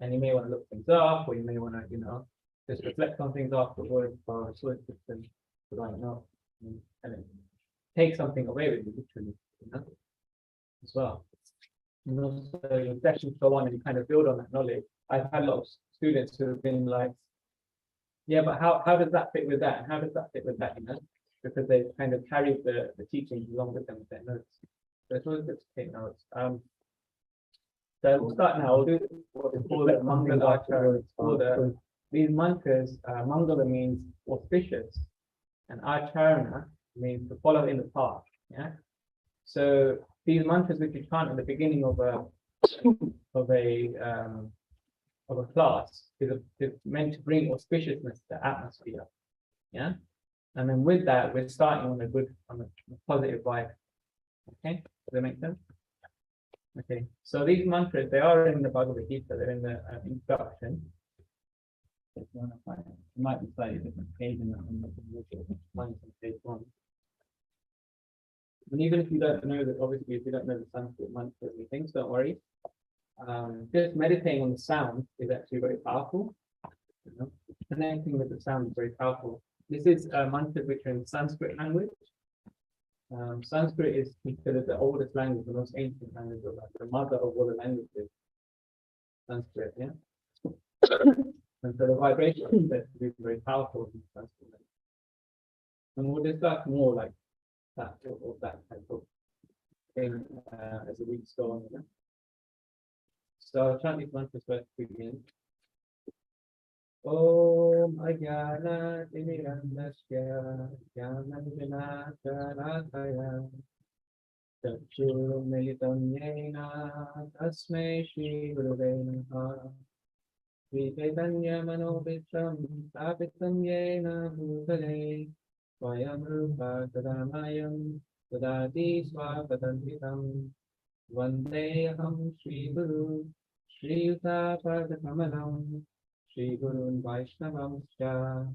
And you may want to look things up, or you may want to, just reflect on things afterwards, or sort of system right now, and then take something away with you, literally, as well. And also your sessions go on and you kind of build on that knowledge. I've had a lot of students who have been like, yeah, but how does that fit with that? And how does that fit with that? Because they kind of carried the teachings along with them with their notes. So it's always good to take notes. So we'll start now. We'll do what we call it Mangala Acharya. These mantras, Mangala means auspicious, and Acharana means to follow in the path. Yeah. So these mantras which you chant at the beginning of a class is meant to bring auspiciousness to the atmosphere. Yeah. And then with that, we're starting on a positive vibe. Okay, does that make sense? Okay, so these mantras, they are in the Bhagavad-Gita, they're in the introduction. If you want to find it, it might be slightly different page in that page 1. And even if you don't know that, obviously, if you don't know the Sanskrit mantras and things, don't worry. Just meditating on the sound is actually very powerful. Connecting with the sound is very powerful. This is mantras which are in Sanskrit language. Sanskrit is considered the oldest language, the most ancient language, or like the mother of all the languages. Sanskrit, yeah. And so the vibration is said to be very powerful in Sanskrit. And we'll discuss more like that or that type of thing as the weeks go on. Yeah? So chant these mantras first begin. Om Ajnana Timirandasya Jnananjana Sharakaya Chakshur Militam Yena Tasmai Shri Gurave Namaha Shri Chaitanya Manobishram Stapitam Yena Bhutale Swayam Rupa Tadamayam Tadati Swakatantritam Vandeham Shri Guru Shri Yuta Padakamalam Shri Gurun Vaishnavamscha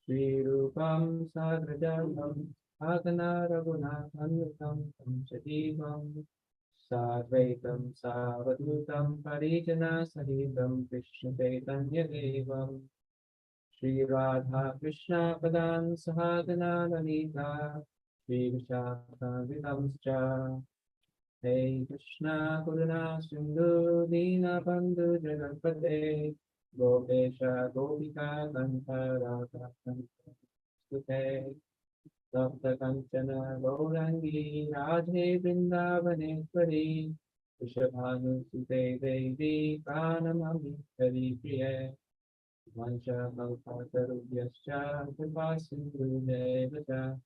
Shri Rupam Sagrajalam Agana Raghunathanutam Samchadivam Sadvaitam Savadutam Parijana Sahitam Krishna Chaitanya Devam Shri Radha Krishna Padan Sahagana Lalita Shri Vishakha Vidamscha Hey Krishna Karuna Sindhu Dina Bandhu Jaganpate Gopesha Gopika Kanta Radha Kanta Sute Sapta Kanchana Gaurangi Radhe Vrindavaneshwari Vrishabhanu Sute Devi Pranamami Hari Priye Vansha Kalpatarubhyascha Kripa Sindhu Devata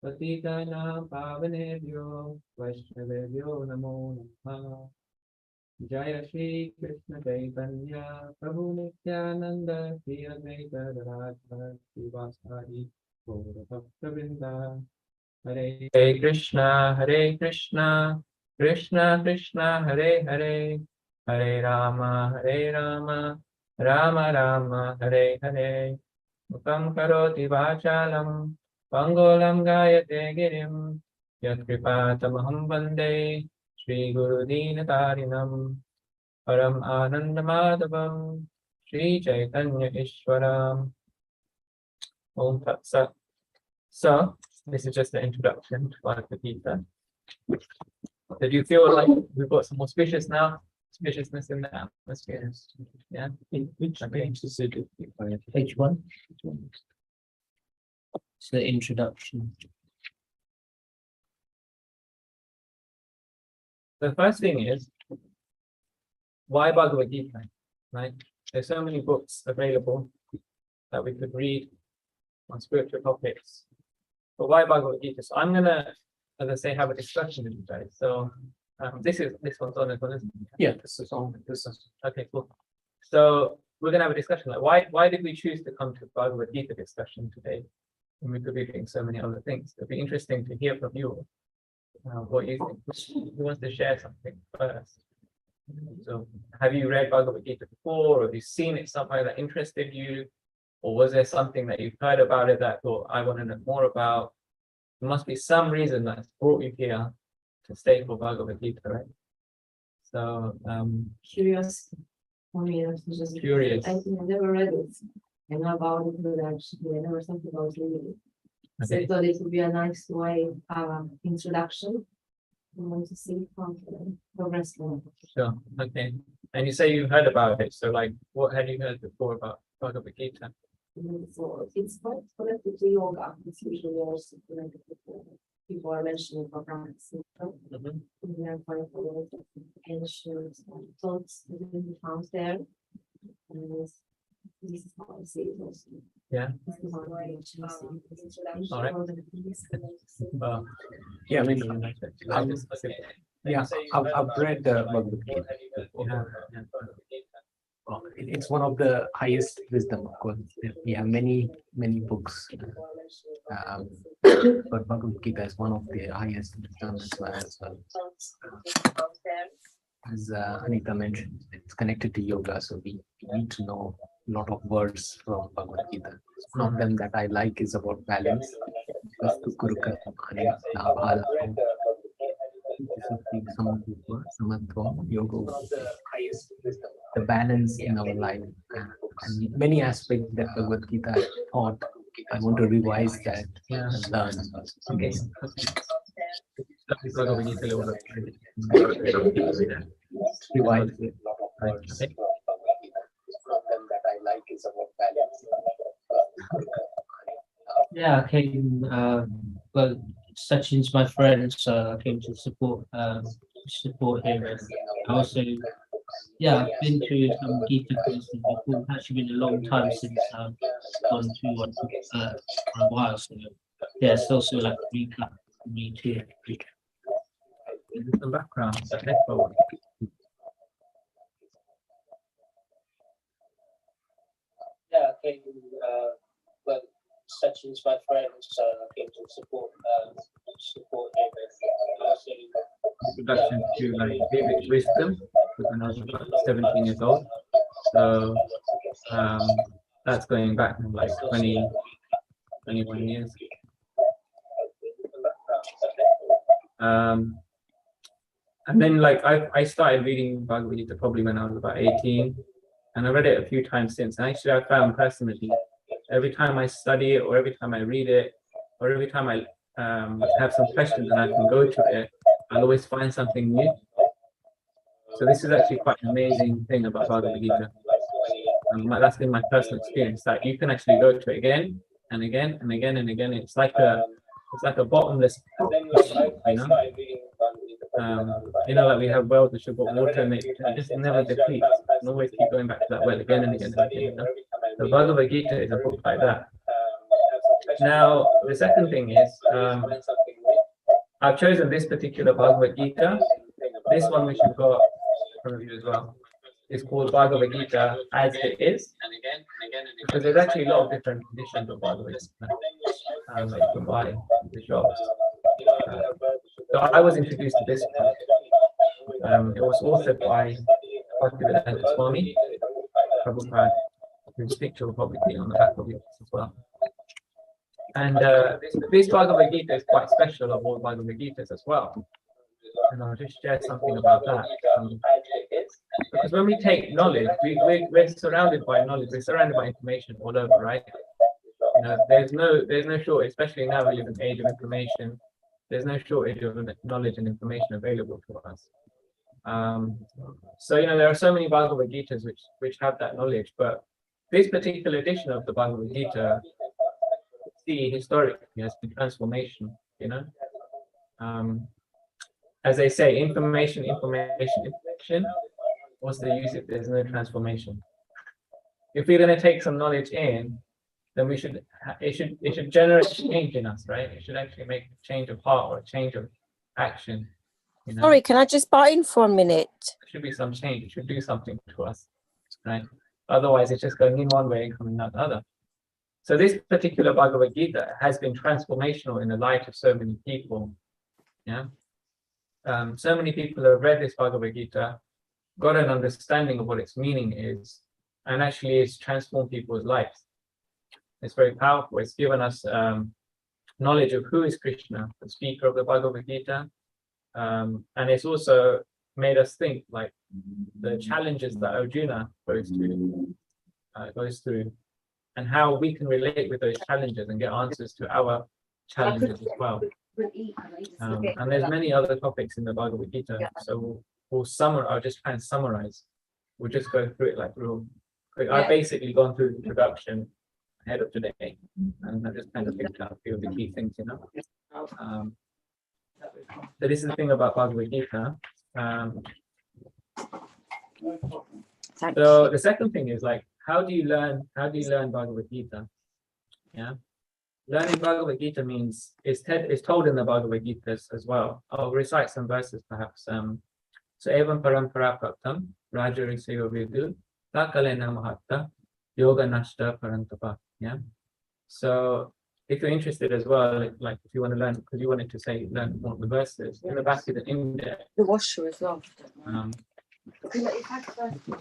Patitanam Pavanebhyo Vaishnavebhyo Namo Namaha Jaya Shri Krishna Chaitanya Prabhu Nityananda Shri Advaita Radha Srivasadi Gaura Bhakta Vrinda Hare Krishna Krishna Krishna Hare Hare Hare Rama Rama Rama Hare Hare Mukam Karoti Vachalam Pangolam Gayate Girim Yat Kripatamaham Vande Shri Guru Dinatarinam Param Anandamadhavam Shri Chaitanya Ishwara Om Tat Sat. So, this is just the introduction to Bhagavad-Gita. Did you feel like we've got some auspiciousness in the atmosphere? Yeah? Which page is it? Page 1? It's the introduction. The first thing is, why Bhagavad-Gita, right? There's so many books available that we could read on spiritual topics. But why Bhagavad-Gita? So I'm gonna, as I say, have a discussion with you guys. So this one's on as well, isn't it? Yeah, this is on. Okay, cool. So we're gonna have a discussion like why did we choose to come to Bhagavad-Gita discussion today? And we could be doing so many other things. It'd be interesting to hear from you. What you think? Who wants to share something first? So, have you read Bhagavad-Gita before, or have you seen it somewhere that interested you, or was there something that you've heard about it that thought I want to know more about? There must be some reason that's brought you here to stay for Bhagavad-Gita, right? So, Curiosity. For me, it's just Curious. I never read it. I know about it, but actually I never thought about reading it. So I Okay. thought it would be a nice way introduction. I want to see how progress going. Sure. Okay. And you say you've heard about it. So, like, what had you heard before about Bhagavad Gita? So it's quite connected to yoga. It's usually also connected to people are mentioning for practicing. Mhm. We are quite a lot of ancient thoughts that we found there. And this is how I see it also. Yeah. This is how I see it. All right. Well, Yeah, I mean, I just, okay. yeah, I've read the Bhagavad Gita. Yeah, yeah. It's one of the highest wisdom, of course. We have many books, but Bhagavad Gita is one of the highest wisdom as well. As Anita mentioned, it's connected to yoga, so we need to know a lot of words from Bhagavad Gita. One of them that I like is about balance. The balance in our life, and many aspects that Bhagavad Gita taught. I want to revise that and learn. Okay. Bhagavad Gita a little bit. Revise it. Right. Okay. Yeah, I came, well, Sachin's my friend, so I came to support him. And I also, yeah, I've been to some Gita courses before. It's actually been a long time since I've gone to one for a while. So yeah, it's also like a recap for me too. Some background. Okay. Forward. Yeah, I came, well, Sachin's my friend, so I came to support him. And also, Introduction to like Vedic wisdom when I was about 17 years old. So that's going back like 21 years. And then like I started reading Bhagavad Gita probably when I was about 18, and I read it a few times since. And actually I found personally, every time I study it or every time I read it or every time I have some questions and I can go to it, I'll always find something new. So this is actually quite an amazing thing about Bhagavad Gita. That's been my personal experience, that you can actually go to it again and again and again and again. It's like a bottomless pit, like we have wells which have got water and it just never depletes. You can always keep going back to that well again and again and again. The Bhagavad Gita is a book like that. Now, the second thing is, I've chosen this particular Bhagavad Gita. This one which you've got from you as well is called Bhagavad Gita as it is, because there's actually a lot of different editions of Bhagavad Gita that you can buy in the shops. So I was introduced to this one. It was authored by Bhaktivedanta Swami Prabhupada, whose picture will probably be on the back of it as well. And this Bhagavad Gita is quite special of all Bhagavad Gitas as well. And I'll just share something about that. Because when we take knowledge, we're surrounded by knowledge, we're surrounded by information all over, right? There's no shortage, especially now we live in an age of information. There's no shortage of knowledge and information available to us. So there are so many Bhagavad Gitas which have that knowledge, but this particular edition of the Bhagavad Gita, historically, has been transformational. As they say, information. What's the use if there's no transformation? If we're going to take some knowledge in, then it should generate change in us, right? It should actually make a change of heart or a change of action. Sorry, can I just butt in for a minute? There should be some change. It should do something to us, right? Otherwise, it's just going in one way and coming out the other. So this particular Bhagavad Gita has been transformational in the life of so many people. Yeah. So many people have read this Bhagavad Gita, got an understanding of what its meaning is, and actually it's transformed people's lives. It's very powerful. It's given us knowledge of who is Krishna, the speaker of the Bhagavad Gita, and it's also made us think like the challenges that Arjuna goes through, and how we can relate with those challenges and get answers to our challenges as well. And there's many other topics in the Bhagavad Gita. So I'll just try and summarize. We'll just go through it like real quick. I've basically gone through the introduction ahead of today, and I just kind of picked out a few of the key things, So this is the thing about Bhagavad Gita. So the second thing is like, how do you learn Bhagavad Gita? Yeah. Learning Bhagavad Gita means it's told in the Bhagavad Gita as well. I'll recite some verses perhaps. So evam parampara praptam rajarisyo vidu takalena mahatta yoga nashta parantapa. Yeah. So if you're interested as well, like if you want to learn, because you wanted to learn more of the verses, in the back of the index. The washer as well.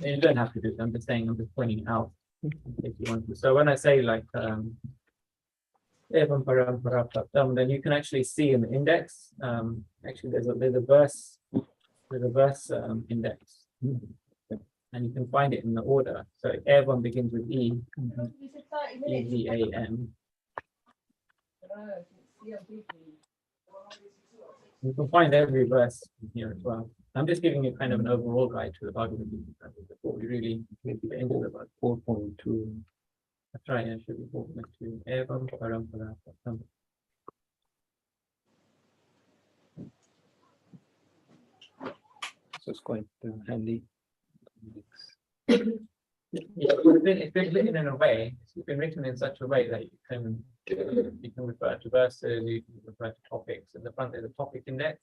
You don't have to do it. I'm just pointing out if you want to. So when I say like evam parampara praptam, then you can actually see in the index. Actually, there's a verse index, and you can find it in the order. So evam begins with E, E-V-A-M. You can find every verse here as well. I'm just giving you kind of an overall guide to the Bhagavad Gita before we really get into the 4.2. That's right, it should be 4.2. Evam parampara praptam. So it's quite handy. Yeah, it's been written in a way. It's been written in such a way that you can refer to verses, you can refer to topics. In the front there's a topic index.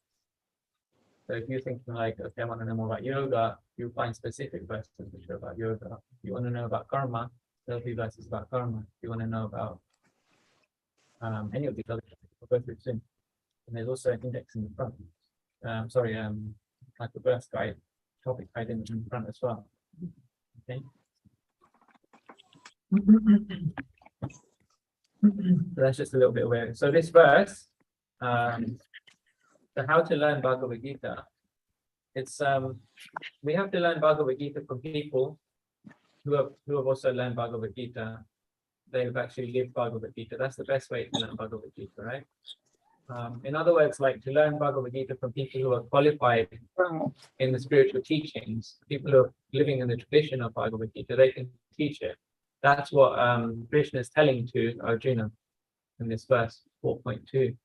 So if you're thinking like, okay, I want to know more about yoga, you find specific verses which are about yoga. If you want to know about karma, there'll be verses about karma. If you want to know about any of these other topics, we'll go through soon. And there's also an index in the front. Like a verse guide, topic guide in the front as well. Okay. So that's just a little bit aware. So this verse, so how to learn Bhagavad Gita? It's we have to learn Bhagavad Gita from people who have also learned Bhagavad Gita. They've actually lived Bhagavad Gita. That's the best way to learn Bhagavad Gita, right? In other words, like to learn Bhagavad Gita from people who are qualified in the spiritual teachings, people who are living in the tradition of Bhagavad Gita, they can teach it. That's what Krishna is telling to Arjuna in this verse 4.2,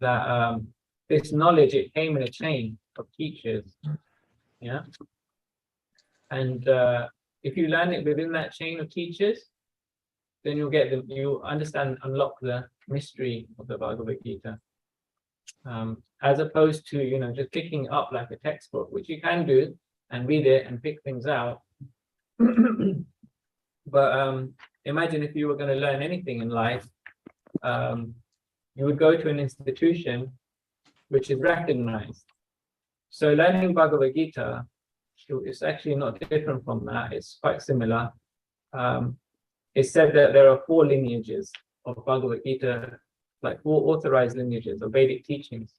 that this knowledge, it came in a chain of teachers, yeah? And if you learn it within that chain of teachers, then you understand, unlock the mystery of the Bhagavad Gita. As opposed to, just picking up like a textbook, which you can do and read it and pick things out. But imagine if you were going to learn anything in life, you would go to an institution which is recognized. So learning Bhagavad Gita is actually not different from that. It's quite similar. It's said that there are 4 lineages of Bhagavad Gita, like 4 authorized lineages of Vedic teachings.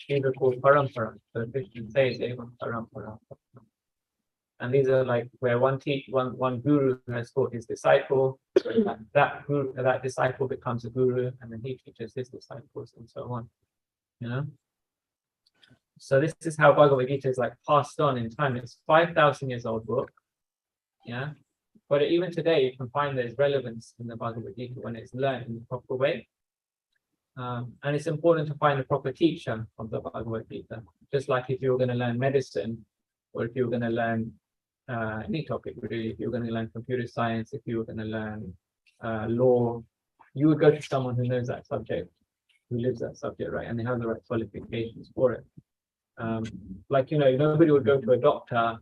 These are called parampara. So Christians say evam parampara. And these are like where one guru has taught his disciple, that disciple becomes a guru, and then he teaches his disciples and so on. So this is how Bhagavad Gita is like passed on in time. It's 5,000 years old book. Yeah. But even today you can find there's relevance in the Bhagavad Gita when it's learned in the proper way. And it's important to find a proper teacher of the Bhagavad Gita. Just like if you were going to learn medicine, or if you were going to learn any topic really, if you were going to learn computer science, if you were going to learn law, you would go to someone who knows that subject, who lives that subject, right? And they have the right qualifications for it. Like, nobody would go to a doctor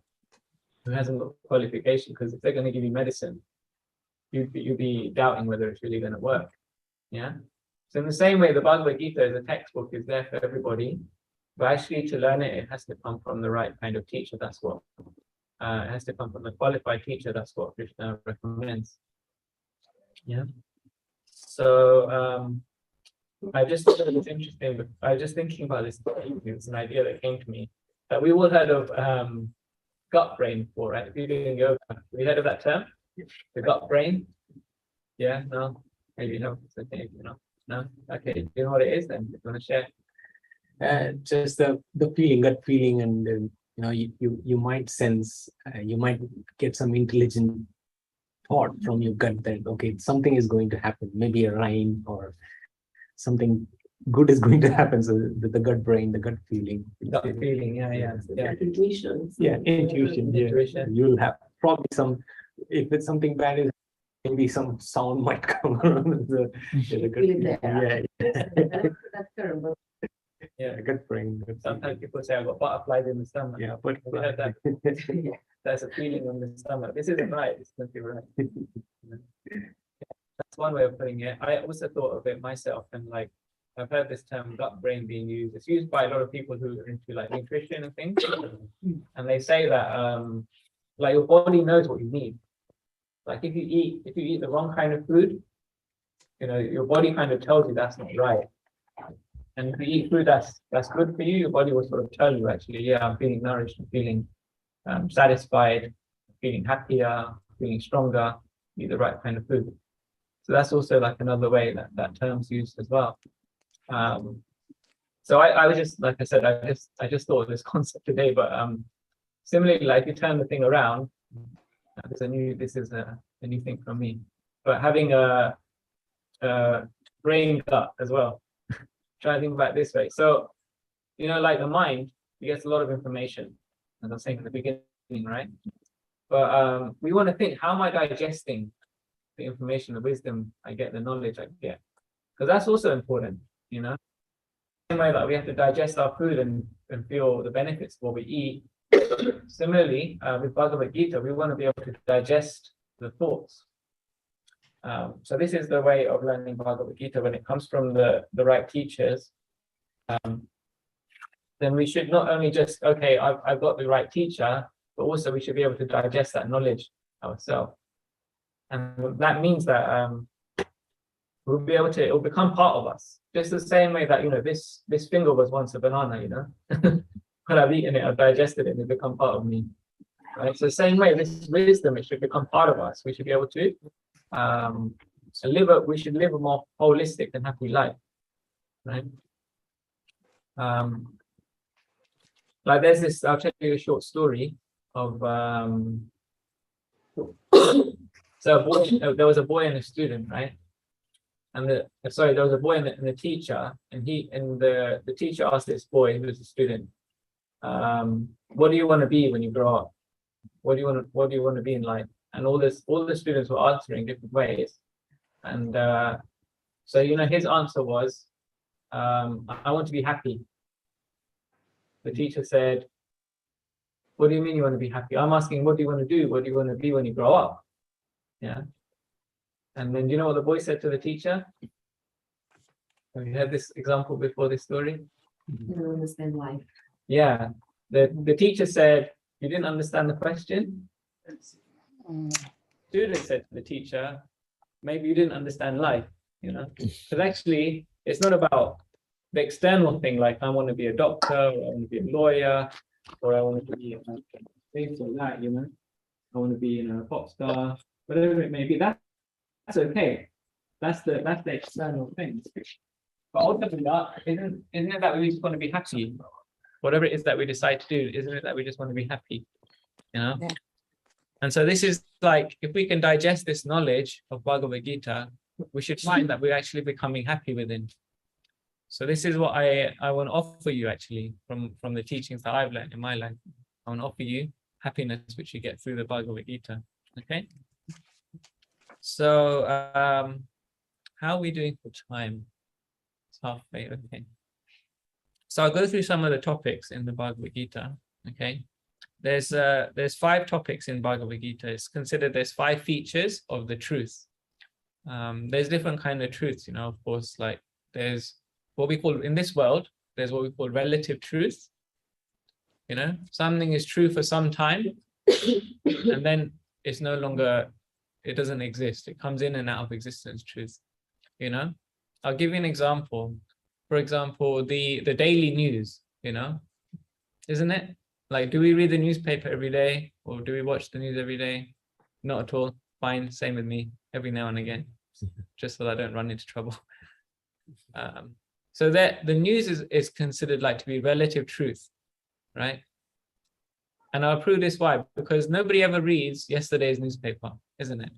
who hasn't got qualification, because if they're going to give you medicine, you'd be doubting whether it's really going to work. Yeah. So in the same way, the Bhagavad Gita as a textbook is there for everybody, but actually to learn it, it has to come from the right kind of teacher. That's what it has to come from a qualified teacher. That's what Krishna recommends. Yeah. So I just thought it was interesting. I was just thinking about this. It's an idea that came to me. We all heard of gut brain before, right? If you're doing yoga, have you heard of that term? The gut brain? Yeah, no, maybe no. It's okay, you know. No, okay. Do you know what it is then? You want to share? Just the feeling, gut feeling, and you might sense, you might get some intelligent thought from your gut that okay, something is going to happen, maybe a rhyme or something good is going to happen. So the gut brain, the gut feeling. Gut feeling, yeah. Intuition. Yeah, intuition. Yeah. Intuition. You'll have probably some, if it's something bad, is maybe some sound might come around the gut Feel it feeling. there. Yeah, That's terrible. Yeah. gut brain. gut Sometimes feeling. people say I've got butterflies in the stomach. Yeah, but Have you heard that? There's a feeling on the stomach. This isn't right. It's not right. That's one way of putting it. I also thought of it myself, and like I've heard this term gut brain being used. It's used by a lot of people who are into like nutrition and things, and they say that like your body knows what you need. Like if you eat the wrong kind of food, you know, your body kind of tells you that's not right. And if you eat food that's good for you, your body will sort of tell you actually, yeah, I'm feeling nourished, I'm feeling satisfied, feeling happier, feeling stronger, eat the right kind of food. So that's also like another way that term's used as well. So I was just, like I said, I just thought of this concept today, but similarly, like if you turn the thing around, this is a new thing from me, but having a brain gut as well. Try to think about it this way. So, you know, like the mind, it gets a lot of information, as I was saying in the beginning, right? But we want to think, how am I digesting the information, the wisdom I get, the knowledge I get? Because that's also important, you know. Same way that we have to digest our food and feel the benefits of what we eat. Similarly, with Bhagavad-Gita, we want to be able to digest the thoughts. So this is the way of learning Bhagavad-Gita. When it comes from the right teachers, then we should not only just, okay, I've got the right teacher, but also we should be able to digest that knowledge ourselves. And that means that we'll be able to, it will become part of us. Just the same way that, you know, this finger was once a banana, you know. When I've eaten it, I've digested it, and it's become part of me. Right? So the same way, this wisdom, it should become part of us. We should be able to we should live a more holistic and happy life. Right? Like there's this, I'll tell you a short story of so there was a boy and a student, right? And there was a boy and the teacher, and the teacher asked this boy, who was a student, what do you want to be when you grow up? What do you want to be in life? And all the students were answering different ways. And so, you know, his answer was, I want to be happy. The teacher said, what do you mean you want to be happy? I'm asking, what do you want to do? What do you want to be when you grow up? Yeah. And then, do you know what the boy said to the teacher? Have you heard this example before, this story? You don't understand life. Yeah. The teacher said, you didn't understand the question? Student said to the teacher, maybe you didn't understand life, you know? Because actually, it's not about the external thing, like I want to be a doctor, or I want to be a lawyer, or I want to be things like that, you know? I want to be, you know, a pop star, whatever it may be. That's okay. That's the external things. But ultimately, isn't it that we just want to be happy? Whatever it is that we decide to do, isn't it that we just want to be happy? You know? Yeah. And so this is like, if we can digest this knowledge of Bhagavad Gita, we should find that we're actually becoming happy within. So this is what I want to offer you actually from the teachings that I've learned in my life. I want to offer you happiness, which you get through the Bhagavad Gita. Okay. So how are we doing for time? It's halfway. Okay. So I'll go through some of the topics in the Bhagavad Gita. Okay. There's 5 topics in Bhagavad Gita. It's considered there's 5 features of the truth. There's different kind of truths, you know, of course, like there's what we call in this world, there's what we call relative truth. You know, something is true for some time, and then it's no longer, it doesn't exist. It comes in and out of existence, truth. You know, I'll give you an example. For example, the daily news, you know, isn't it? Like, do we read the newspaper every day, or do we watch the news every day? Not at all. Fine, same with me. Every now and again, just so that I don't run into trouble. So that the news is considered like to be relative truth, right? And I'll prove this why, because nobody ever reads yesterday's newspaper, isn't it?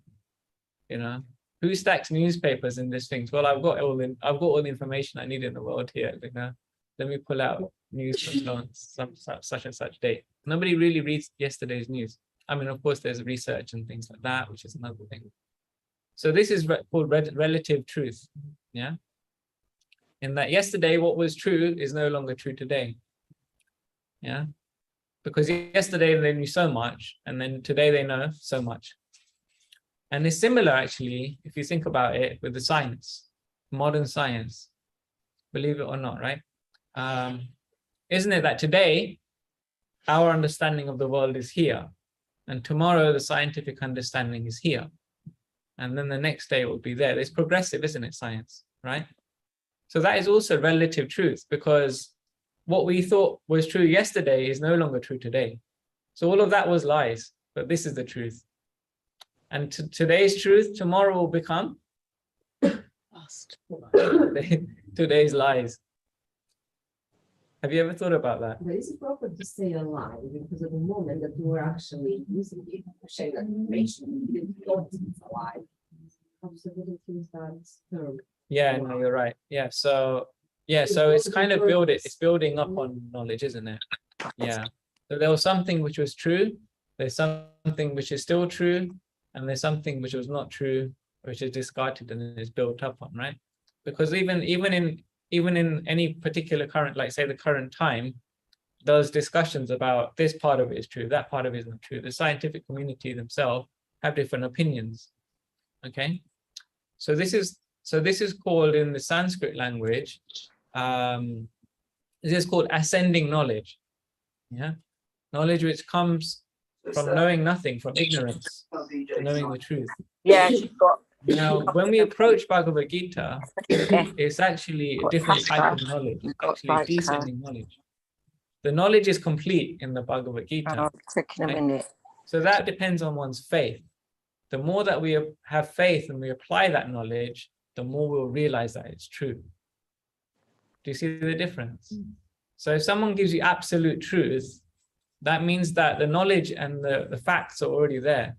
You know, who stacks newspapers in these things? Well, I've got all the information I need in the world here. You know, let me pull out news from such and such date. Nobody really reads yesterday's news. I mean, of course, there's research and things like that, which is another thing. So this is called relative truth. Yeah. In that yesterday, what was true is no longer true today. Yeah. Because yesterday they knew so much, and then today they know so much. And it's similar, actually, if you think about it, with the science, modern science, believe it or not, right? Isn't it that today, our understanding of the world is here, and tomorrow the scientific understanding is here, and then the next day it will be there. It's progressive, isn't it, science, right? So that is also relative truth, because what we thought was true yesterday is no longer true today. So all of that was lies, but this is the truth. And today's truth, tomorrow will become lost. Today's lies. Have you ever thought about that? But is it proper to stay alive? Because at the moment that you are actually using it to share that information, you don't think it's alive. Absolutely things that term. Yeah, no, you're right. Yeah, so it's kind of building up on knowledge, isn't it? Yeah. So there was something which was true, there's something which is still true, and there's something which was not true, which is discarded and is built up on, right? Because even in any particular current, like say the current time, those discussions about this part of it is true, that part of it is not true. The scientific community themselves have different opinions. Okay, so this is called in the Sanskrit language, this is called ascending knowledge. Yeah, knowledge which comes from knowing nothing, from ignorance to knowing the truth. Yeah, she's got. Now, when we approach Bhagavad-Gita, it's actually a different type of knowledge. It's actually descending knowledge. The knowledge is complete in the Bhagavad-Gita. Taking a minute. So that depends on one's faith. The more that we have faith and we apply that knowledge, the more we'll realize that it's true. Do you see the difference? So if someone gives you absolute truth, that means that the knowledge and the facts are already there.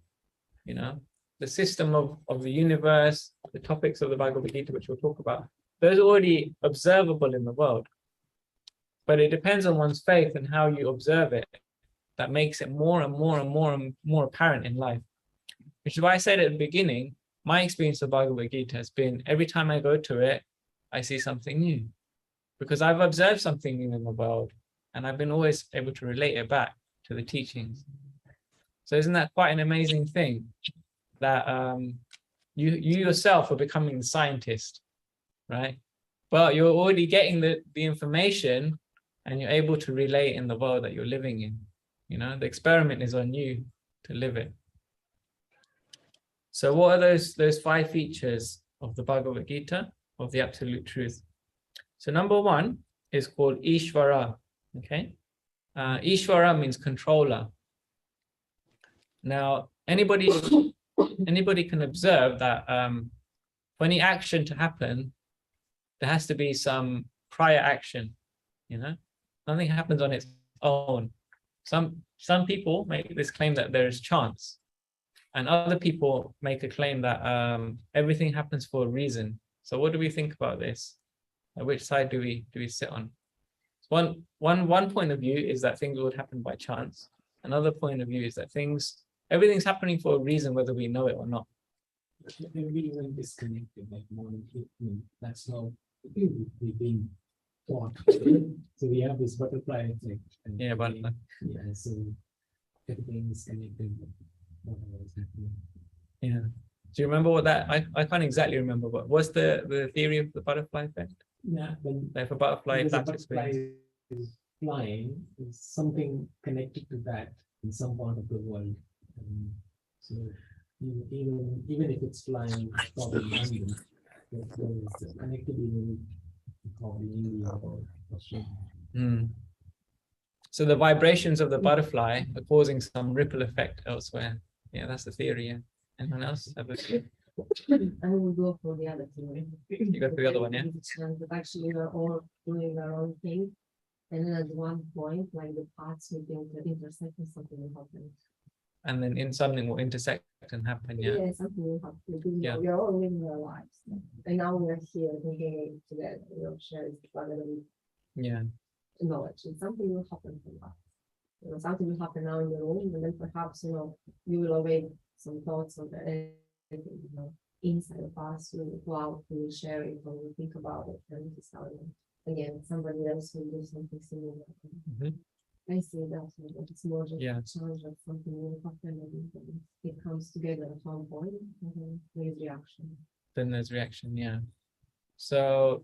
You know, the system of the universe, the topics of the Bhagavad-Gita, which we'll talk about, those are already observable in the world. But it depends on one's faith and how you observe it that makes it more and more and more and more apparent in life. Which is why I said at the beginning, my experience of Bhagavad-Gita has been every time I go to it, I see something new. Because I've observed something new in the world, and I've been always able to relate it back to the teachings. So isn't that quite an amazing thing? That you yourself are becoming a scientist, right? But you're already getting the information, and you're able to relate in the world that you're living in. You know, the experiment is on you to live it. So what are those 5 features of the Bhagavad Gita, of the absolute truth? So number 1 is called Ishwara. Okay, Ishwara means controller. Now, anybody can observe that for any action to happen, there has to be some prior action. You know, nothing happens on its own. Some people make this claim that there is chance, and other people make a claim that everything happens for a reason. So what do we think about this? Which side do we sit on? One point of view is that things would happen by chance. Another point of view is that everything's happening for a reason, whether we know it or not. We even disconnected, like that's how we've been taught. So we have this butterfly effect. Yeah, butterfly. Yeah, so everything is connected. Whatever is happening. Yeah. Do you remember what that? I can't exactly remember. But what's the theory of the butterfly effect? Yeah, when If a butterfly is flying, there's something connected to that in some part of the world. So even if it's flying probably London, it's connected even probably India or Australia. So the vibrations of the butterfly are causing some ripple effect elsewhere. Yeah, that's the theory. Yeah. Anyone else have a I will go for the other theory. You go for the other one, yeah? But actually, we're all doing our own thing. And then at one point, like the paths will be intersect and something will happen. And then in something will intersect and happen, yeah. Yeah, something will happen. Because Yeah. we are all living our lives. And now we're here thinking together, sharing Yeah. knowledge. And something will happen from that. Something will happen now in the room, and then perhaps, you will awake some thoughts on anything, inside of us, we will go out, we will share it, or we will think about it, and this is how, again, somebody else will do something similar. Mhm. I see that, it's more just Yeah. a challenge that something will happen, and it comes together at one point, and then there is reaction. Then there's reaction, yeah. So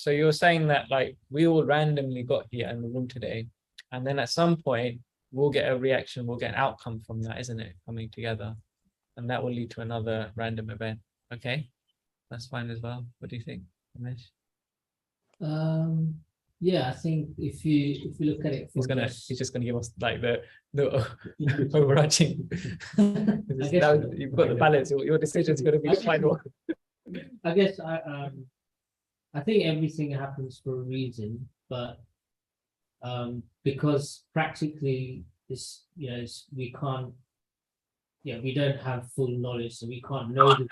you're saying that like we all randomly got here in the room today, and then at some point we'll get a reaction, we'll get an outcome from that, isn't it? Coming together. And that will lead to another random event. Okay. That's fine as well. What do you think, Ramesh? Yeah, I think if you look at it, He's just gonna give us like the overarching. I guess- You've got the balance. Your decision is gonna be the final. I guess I think everything happens for a reason, but because practically this, we can't, we don't have full knowledge, so we can't know the.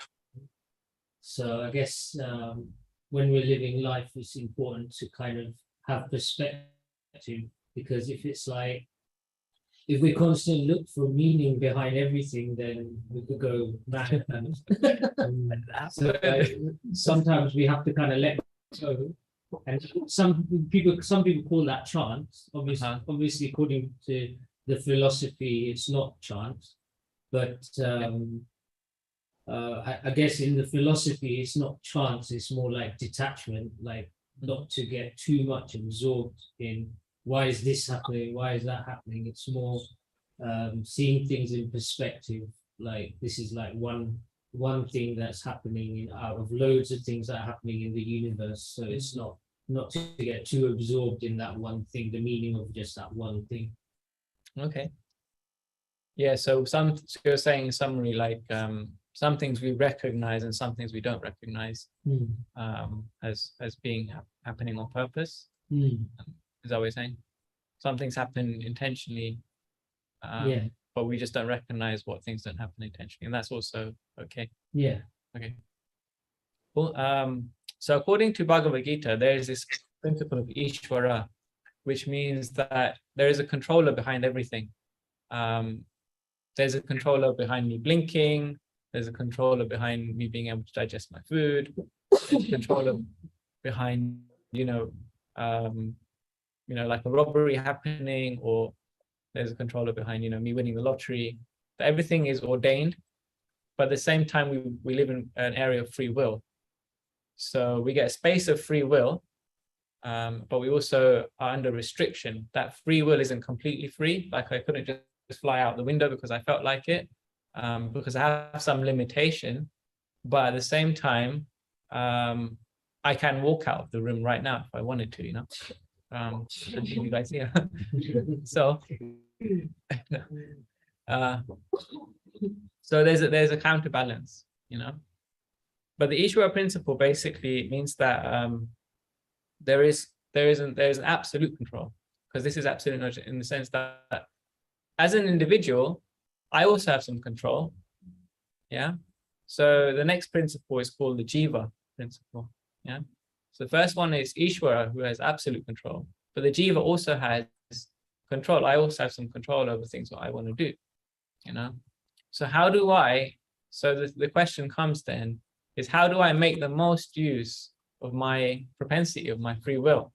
So I guess when we're living life, it's important to kind of have perspective, because if it's like, if we constantly look for meaning behind everything, then we could go mad. So sometimes we have to kind of let go. And some people call that chance. Obviously, according to the philosophy, it's not chance. But I guess in the philosophy, it's not chance. It's more like detachment, like not to get too much absorbed in why is this happening, why is that happening. It's more seeing things in perspective. Like this is like one thing that's happening out of loads of things that are happening in the universe. So it's not to get too absorbed in that one thing, the meaning of just that one thing. Okay. Yeah, so you're saying in summary, like some things we recognize and some things we don't recognize as being happening on purpose. Is that what you're saying? Some things happen intentionally, but we just don't recognize what things don't happen intentionally, and that's also okay. Yeah. Okay. Cool. So according to Bhagavad-Gita, there is this principle of Ishwara, which means that there is a controller behind everything. There's a controller behind me blinking. There's a controller behind me being able to digest my food. There's a controller behind, like a robbery happening, or there's a controller behind, me winning the lottery. But everything is ordained, but at the same time, we live in an area of free will. So we get a space of free will, but we also are under restriction. That free will isn't completely free. Like I couldn't just fly out the window because I felt like it, because I have some limitation. But at the same time, I can walk out of the room right now if I wanted to, and you guys here. So, so there's a counterbalance, But the Ishwara principle basically means that there's an absolute control, because this is absolute knowledge in the sense that as an individual, I also have some control. Yeah. So the next principle is called the Jiva Principle. Yeah. So the first one is Ishwara, who has absolute control, but the Jiva also has control. I also have some control over things that I want to do. So how do I? So the question comes then is, how do I make the most use of my propensity, of my free will?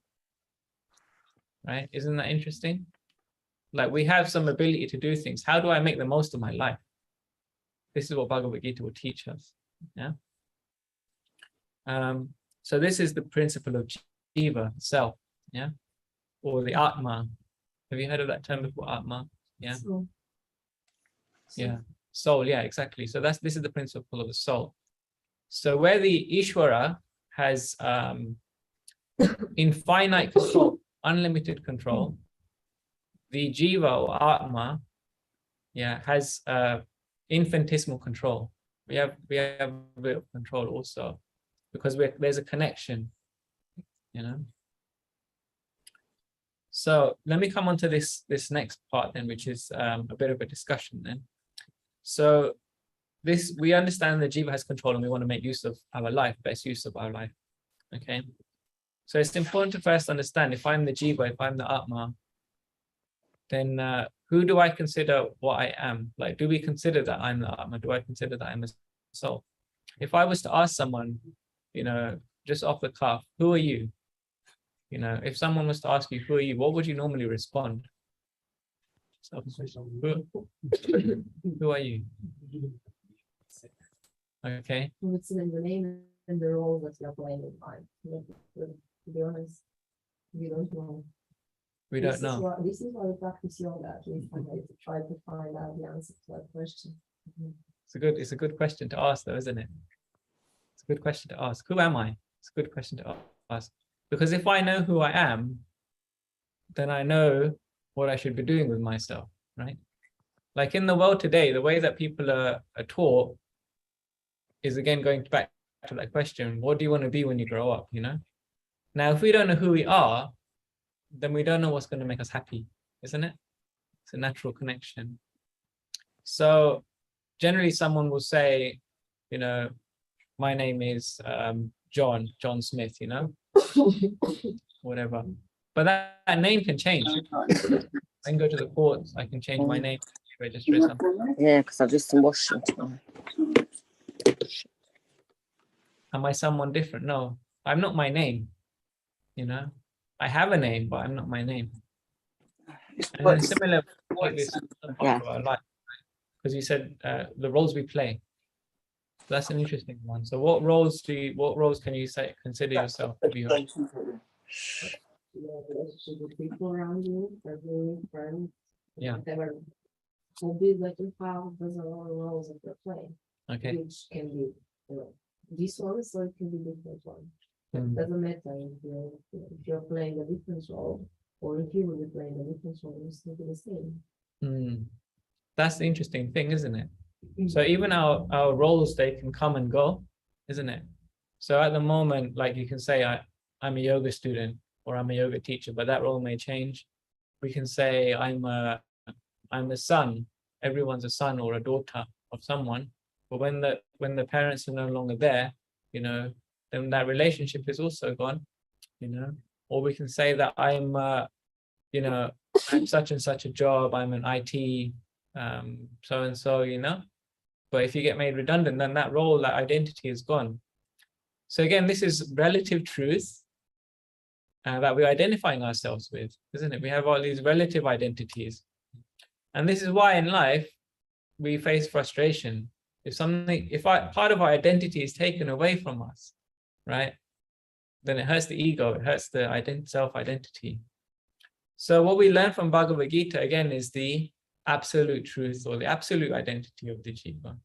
Right? Isn't that interesting? Like we have some ability to do things. How do I make the most of my life? This is what Bhagavad-Gita will teach us. Yeah. So this is the principle of Jiva, self. Yeah. Or the Atma. Have you heard of that term before, Atma? Yeah. Yeah. Soul. Yeah, exactly. So this is the principle of the soul. So where the Ishwara has infinite control, unlimited control, the Jiva or Atma, yeah, has infinitesimal control. We have a bit of control also, because there's a connection, you know. So let me come on to this next part then, which is a bit of a discussion then. So we understand that Jiva has control and we want to make use of our life, best use of our life. Okay. So it's important to first understand, if I'm the Jiva, if I'm the Atma, then who do I consider what I am? Like, do we consider that I'm the Atma? Do I consider that I'm a soul? If I was to ask someone, you know, just off the cuff, who are you? You know, if someone was to ask you, who are you? What would you normally respond? So, who are you? Okay. It's in the name and the role that you're playing in life. To be honest, we don't know. We don't know. This is why we practice yoga, at least to try to find out the answer to that question. It's a good question to ask, though, isn't it? It's a good question to ask. Who am I? It's a good question to ask. Because if I know who I am, then I know what I should be doing with myself, right? Like in the world today, the way that people are taught is, again, going back to that question, what do you want to be when you grow up, you know? Now, if we don't know who we are, then we don't know what's going to make us happy, isn't it? It's a natural connection. So generally someone will say, you know, my name is John Smith, you know, whatever. But that name can change. I can go to the courts, I can change my name, register something. Yeah, because I've just been washing. Am I someone different? No, I'm not my name, you know. I have a name, but I'm not my name. And then similar like this part of our life, because you said the roles we play. So that's an interesting one. So what roles can you say consider yourself to be? Relationship with people around you, family, friends, Yeah. whatever hobbies that you have, those are all roles that you're playing. Okay. Which can be, you know, this one, so it can be different one. It doesn't matter if you're playing a different role or if you will be playing a different role, it's still the same. That's the interesting thing, isn't it? So even our roles, they can come and go, isn't it? So at the moment, like you can say, I'm a yoga student or I'm a yoga teacher, but that role may change. We can say I'm the son. Everyone's a son or a daughter of someone. But when the parents are no longer there, you know, then that relationship is also gone, you know. Or we can say that I'm, you know, I'm such and such a job. I'm an IT so and so, you know. But if you get made redundant, then that role, that identity is gone. So again, this is relative truth that we're identifying ourselves with, isn't it? We have all these relative identities. And this is why in life, we face frustration. If part of our identity is taken away from us, right? Then it hurts the ego, it hurts the self-identity. So what we learn from Bhagavad-Gita, again, is the absolute truth or the absolute identity of the Jiva.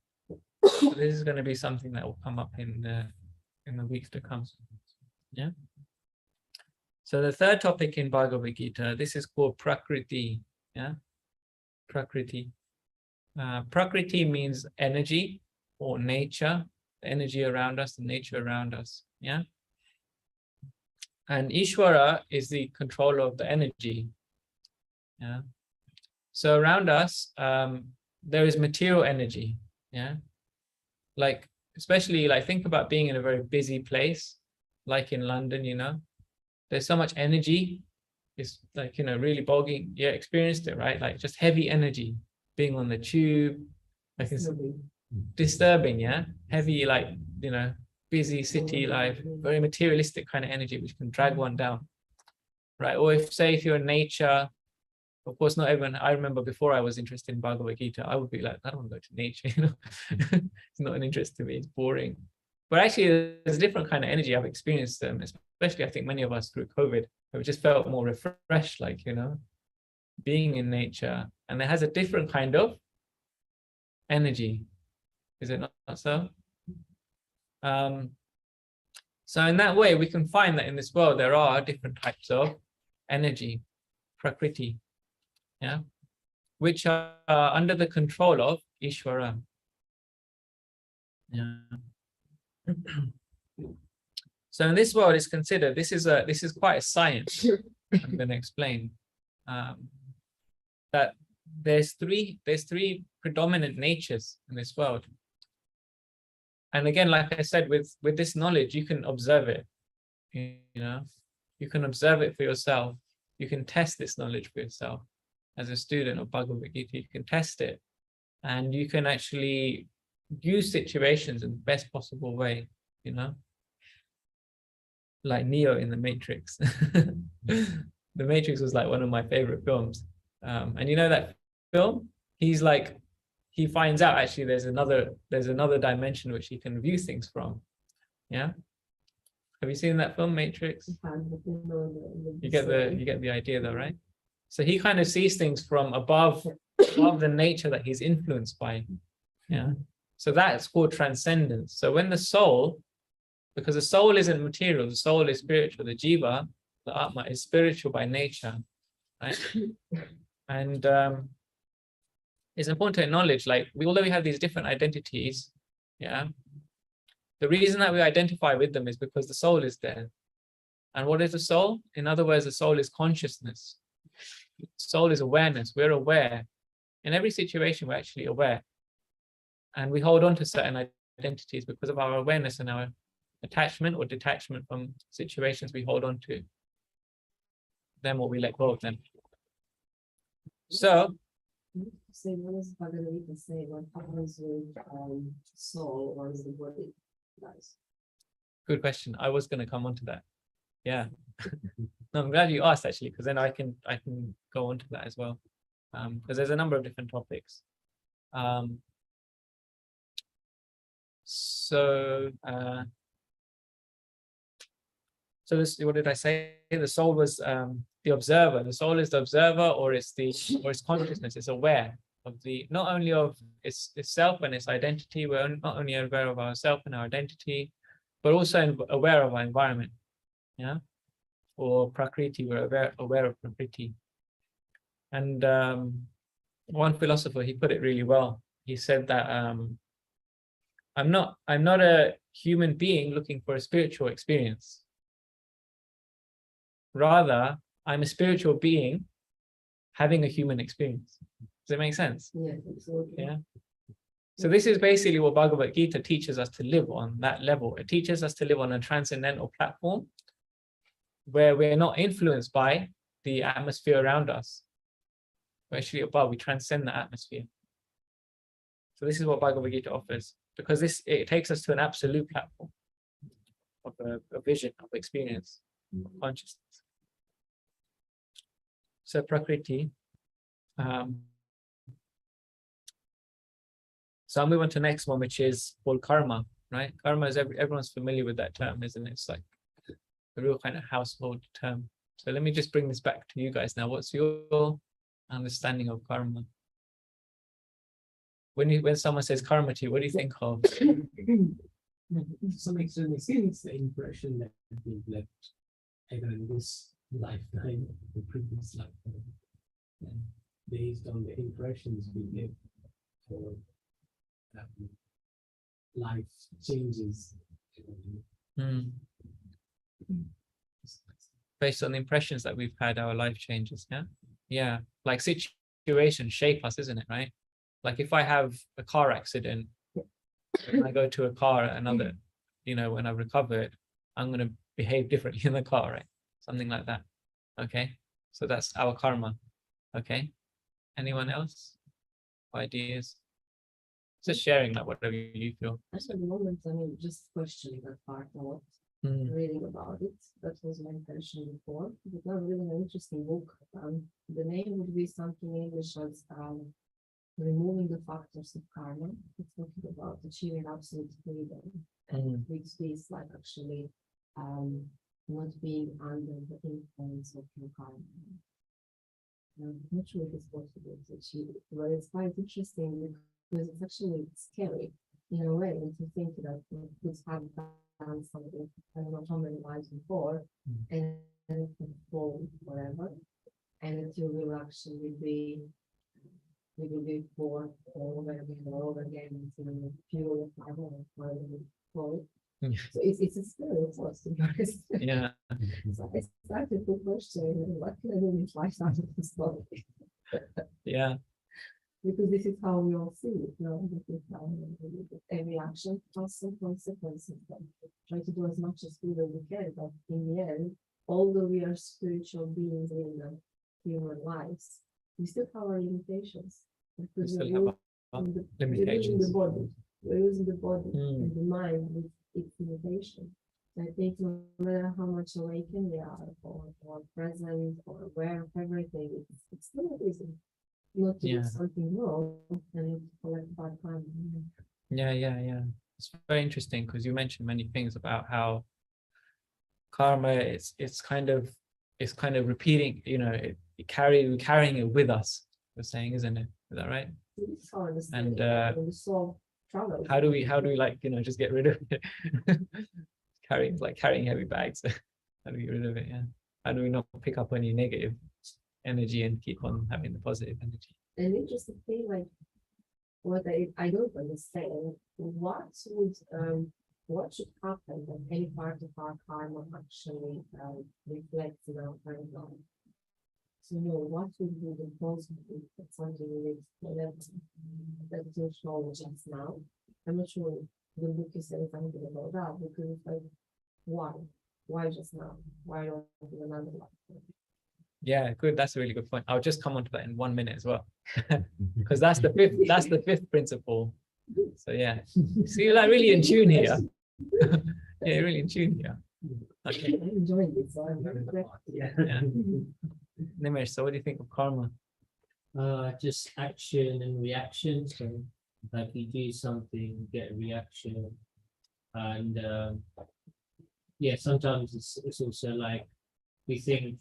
So this is going to be something that will come up in the weeks to come. Yeah. So the third topic in Bhagavad-Gita, this is called Prakriti. Yeah. Prakriti. Prakriti means energy or nature, the energy around us, the nature around us. Yeah. And Ishwara is the controller of the energy. Yeah. So around us, there is material energy. Yeah. Like, especially like think about being in a very busy place, like in London, you know, there's so much energy. It's like, you know, really bogging. You experienced it, right? Like just heavy energy, being on the tube, like it's disturbing, yeah. Heavy, like, you know, busy city life, very materialistic kind of energy, which can drag one down, right? Or if you're in nature, of course, not everyone. I remember before I was interested in Bhagavad-Gita, I would be like, I don't want to go to nature, you know. It's not an interest to me, it's boring. But actually, there's a different kind of energy I've experienced, especially I think many of us through COVID, have just felt more refreshed, like, you know, being in nature. And it has a different kind of energy. Is it not so? So in that way, we can find that in this world, there are different types of energy, Prakriti. yeah, which are under the control of Ishwara. Yeah. So in this world is considered, this is quite a science. I'm going to explain that there's three predominant natures in this world. And again, like I said, with this knowledge, you can observe it. You know, you can observe it for yourself. You can test this knowledge for yourself. As a student of Bhagavad-Gita, you can test it, and you can actually use situations in the best possible way. You know, like Neo in the Matrix. The Matrix was like one of my favorite films. And you know that film? He's like, he finds out actually there's another dimension which he can view things from. Yeah. Have you seen that film, Matrix? You get the idea though, right? So he kind of sees things from above the nature that he's influenced by. Yeah. So that's called transcendence. So when the soul, because the soul isn't material, the soul is spiritual, the Jiva, the Atma, is spiritual by nature, right? And it's important to acknowledge, like, although we have these different identities, yeah, the reason that we identify with them is because the soul is there. And what is the soul? In other words, the soul is consciousness. Soul is awareness. We're aware. In every situation, we're actually aware. And we hold on to certain identities because of our awareness and our attachment or detachment from situations we hold on to. Then what we let go of them. So, say, what does Bhagavad-Gita say? What happens with soul once the body dies? good question. I was going to come on to that. Yeah. No, I'm glad you asked actually, because then I can go on to that as well. Because there's a number of different topics. So this, what did I say? The soul was the observer. The soul is the observer, or it's consciousness. It's aware of not only of itself and its identity. We're not only aware of ourselves and our identity, but also aware of our environment. Yeah, or Prakriti. We're aware of Prakriti. And one philosopher, he put it really well. He said that I'm not a human being looking for a spiritual experience. Rather, I'm a spiritual being having a human experience. Does that make sense? Yeah, absolutely. Yeah. So this is basically what Bhagavad-Gita teaches us to live on that level. It teaches us to live on a transcendental platform where we're not influenced by the atmosphere around us. We're actually above, we transcend the atmosphere. So this is what Bhagavad-Gita offers, because it takes us to an absolute platform of a vision, of experience, of consciousness. So Prakriti. So I'll move on to the next one, which is called karma, right? Karma is everyone's familiar with that term, isn't it? It's like a real kind of household term. So let me just bring this back to you guys now. What's your understanding of karma? When someone says karma to you, what do you think of? To some extent, it's the impression that we've left either in this lifetime or the previous lifetime, and based on the impressions we live for life changes. Based on the impressions that we've had, our life changes. Yeah, like situations shape us, isn't it? Right? Like if I have a car accident, when I go to a car, another, when I recover it, I'm going to behave differently in the car, right? Something like that. Okay, so that's our karma. Okay, anyone else? Ideas? Just sharing like whatever you feel. Actually, at the moment, just questioning that part a lot, reading about it. That was my intention before. But now reading an interesting book. The name would be something in English as Removing the Factors of Karma. It's talking about achieving absolute freedom. And which is like actually not being under the influence of your karma. I'm not sure if it's possible to achieve it, but it's quite interesting because it's actually scary in a way to think that kids have done something I don't know how many lives before and it can fall forever. and that you will actually be, you will be born over and over again to purify or call. So it's a scary force, to be honest. Yeah. So I started to question what can I do with 5,000 story? Yeah. Because this is how we all see it, you know, this is how every action has some consequences. Try to do as much as we can, but in the end, although we are spiritual beings in human lives, we still have our limitations. Because still we're have our using limitations. the body. We're using the body Mm. and the mind with its limitation. So I think no matter how much awakened we are, or present, or aware of everything, it's still easy not to do Yeah. something wrong and not to collect bad karma. Yeah. It's very interesting because you mentioned many things about how karma it's kind of repeating, we're carrying it with us, you're saying, isn't it? Is that right? It's how I understand And it, when the soul travels. how do we like, just get rid of it? Carrying heavy bags. How do we get rid of it? Yeah. How do we not pick up any negative energy and keep on having the positive energy? And interesting thing, like what I don't understand, what should happen that any part of our karma actually reflects in our current life? So what would be the positive that something relates that you show just now? I'm not sure the book is saying something about that, because it's like, why? Why just now? Why not in another life? Yeah, good. That's a really good point. I'll just come on to that in 1 minute as well. Because that's the fifth principle. So yeah. So you're like really in tune here. Yeah, you're really in tune here. Okay. I'm enjoying it, so I'm very glad. Yeah. Nimesh, so what do you think of karma? Just action and reaction. So like you do something, you get a reaction, and yeah, sometimes it's also like we think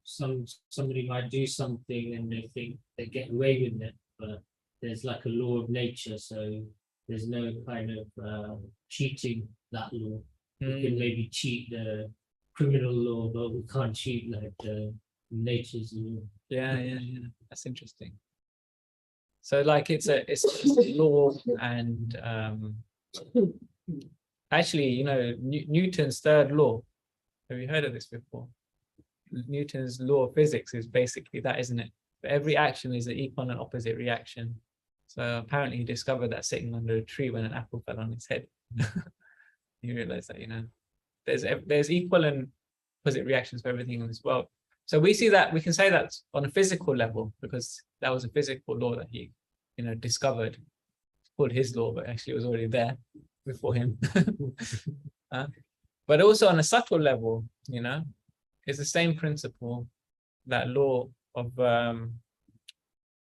somebody might do something and they think they get away with it, but there's like a law of nature, so there's no kind of cheating that law. We can maybe cheat the criminal law, but we can't cheat like the nature's law. Yeah. That's interesting. So like it's just a law, and actually, Newton's third law. Have you heard of this before? Newton's law of physics is basically that, isn't it? For every action is an equal and opposite reaction. So apparently he discovered that sitting under a tree when an apple fell on his head. He realized that, there's equal and opposite reactions for everything in this world. So we can say that on a physical level, because that was a physical law that he, discovered. It's called his law, but actually it was already there before him. But also on a subtle level, it's the same principle, that law of,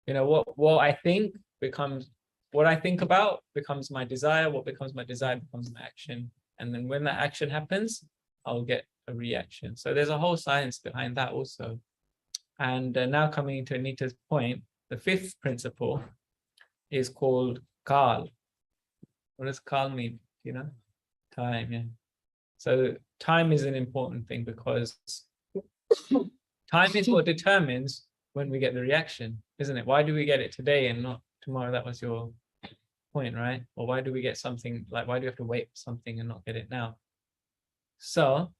what I think becomes, what I think about becomes my desire, what becomes my desire becomes my action. And then when that action happens, I'll get a reaction. So there's a whole science behind that also. And now coming to Anita's point, the fifth principle is called Kal. What does Kal mean? Time, yeah. So time is an important thing, because time is what determines when we get the reaction, isn't it? Why do we get it today and not tomorrow? That was your point, right? Or why do we get something, like why do we have to wait for something and not get it now? So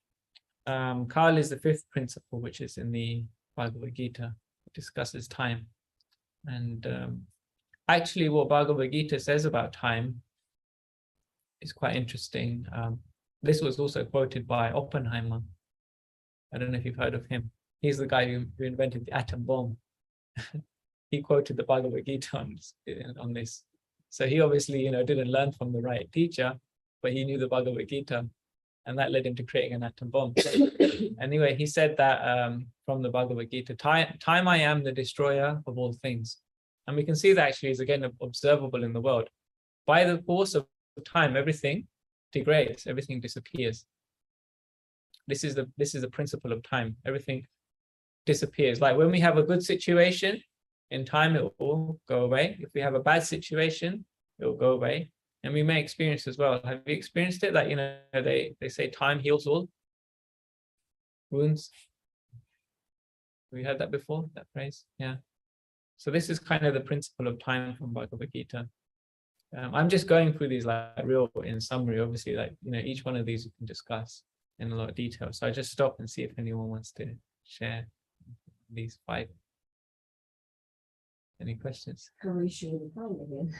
Kal is the fifth principle, which is in the Bhagavad-Gita. It discusses time. And actually what Bhagavad-Gita says about time is quite interesting. This was also quoted by Oppenheimer. I don't know if you've heard of him. He's the guy who invented the atom bomb. He quoted the Bhagavad-Gita on this. So he obviously, didn't learn from the right teacher, but he knew the Bhagavad-Gita, and that led him to creating an atom bomb. Anyway, he said that from the Bhagavad-Gita, time I am the destroyer of all things. And we can see that actually is again observable in the world. By the course of time, everything degrades, everything disappears. This is the principle of time. Everything disappears. Like when we have a good situation, in time it will go away. If we have a bad situation, it will go away. And we may experience as well. Have you experienced it? That they say time heals all wounds. we heard that before, that phrase? Yeah. So this is kind of the principle of time from Bhagavad-Gita. I'm just going through these like real in summary, obviously, like, each one of these you can discuss in a lot of detail. So I just stop and see if anyone wants to share these 5. Any questions? Can we issue the time again?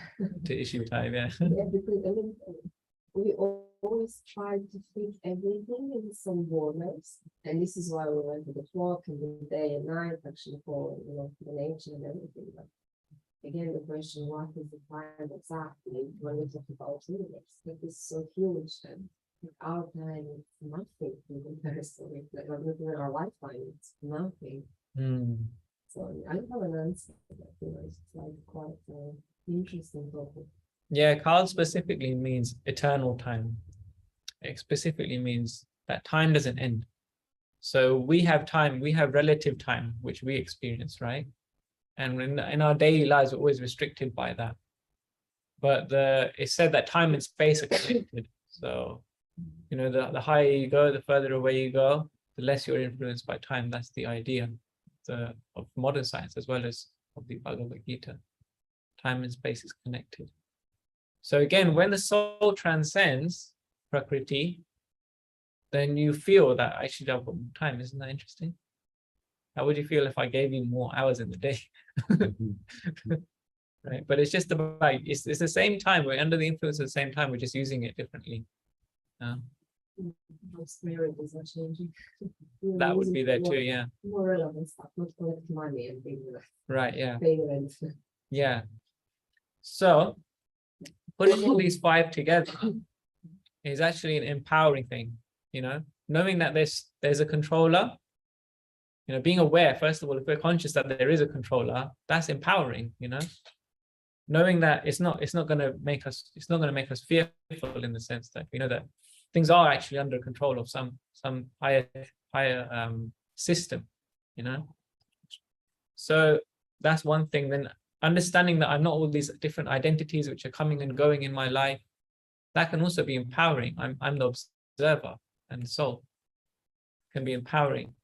To issue time, yeah. Yeah, because I mean, we always try to fit everything in some borders, and this is why we went to the clock and the day and night, actually for the nature and everything. But again, the question, what is the time exactly when we talk about universe? It is so huge, and our time is nothing in comparison with like looking at our lifetime, it's nothing. So I don't have an answer, but it's like quite an interesting topic. Yeah, Kal specifically means eternal time. It specifically means that time doesn't end. So we have time, we have relative time, which we experience, right? And in our daily lives, we're always restricted by that. But it's said that time and space are connected. So, the higher you go, the further away you go, the less you're influenced by time. That's the idea of modern science as well as of the Bhagavad-Gita. Time and space is connected. So again, when the soul transcends Prakriti, then you feel that actually I've got more time. Isn't that interesting? How would you feel if I gave you more hours in the day? Right? But it's just about, it's the same time. We're under the influence at the same time. We're just using it differently. Spirit is not changing. That would be there too, yeah. More relevant stuff, not collect money and things like Right, yeah. pay the rent. Yeah. So putting all these 5 together is actually an empowering thing, knowing that there's a controller, being aware, first of all, if we're conscious that there is a controller, that's empowering, knowing that it's not going to make us fearful in the sense that we know that things are actually under control of some higher system, So that's one thing. Then understanding that I'm not all these different identities which are coming and going in my life, that can also be empowering. I'm the observer, and the soul can be empowering.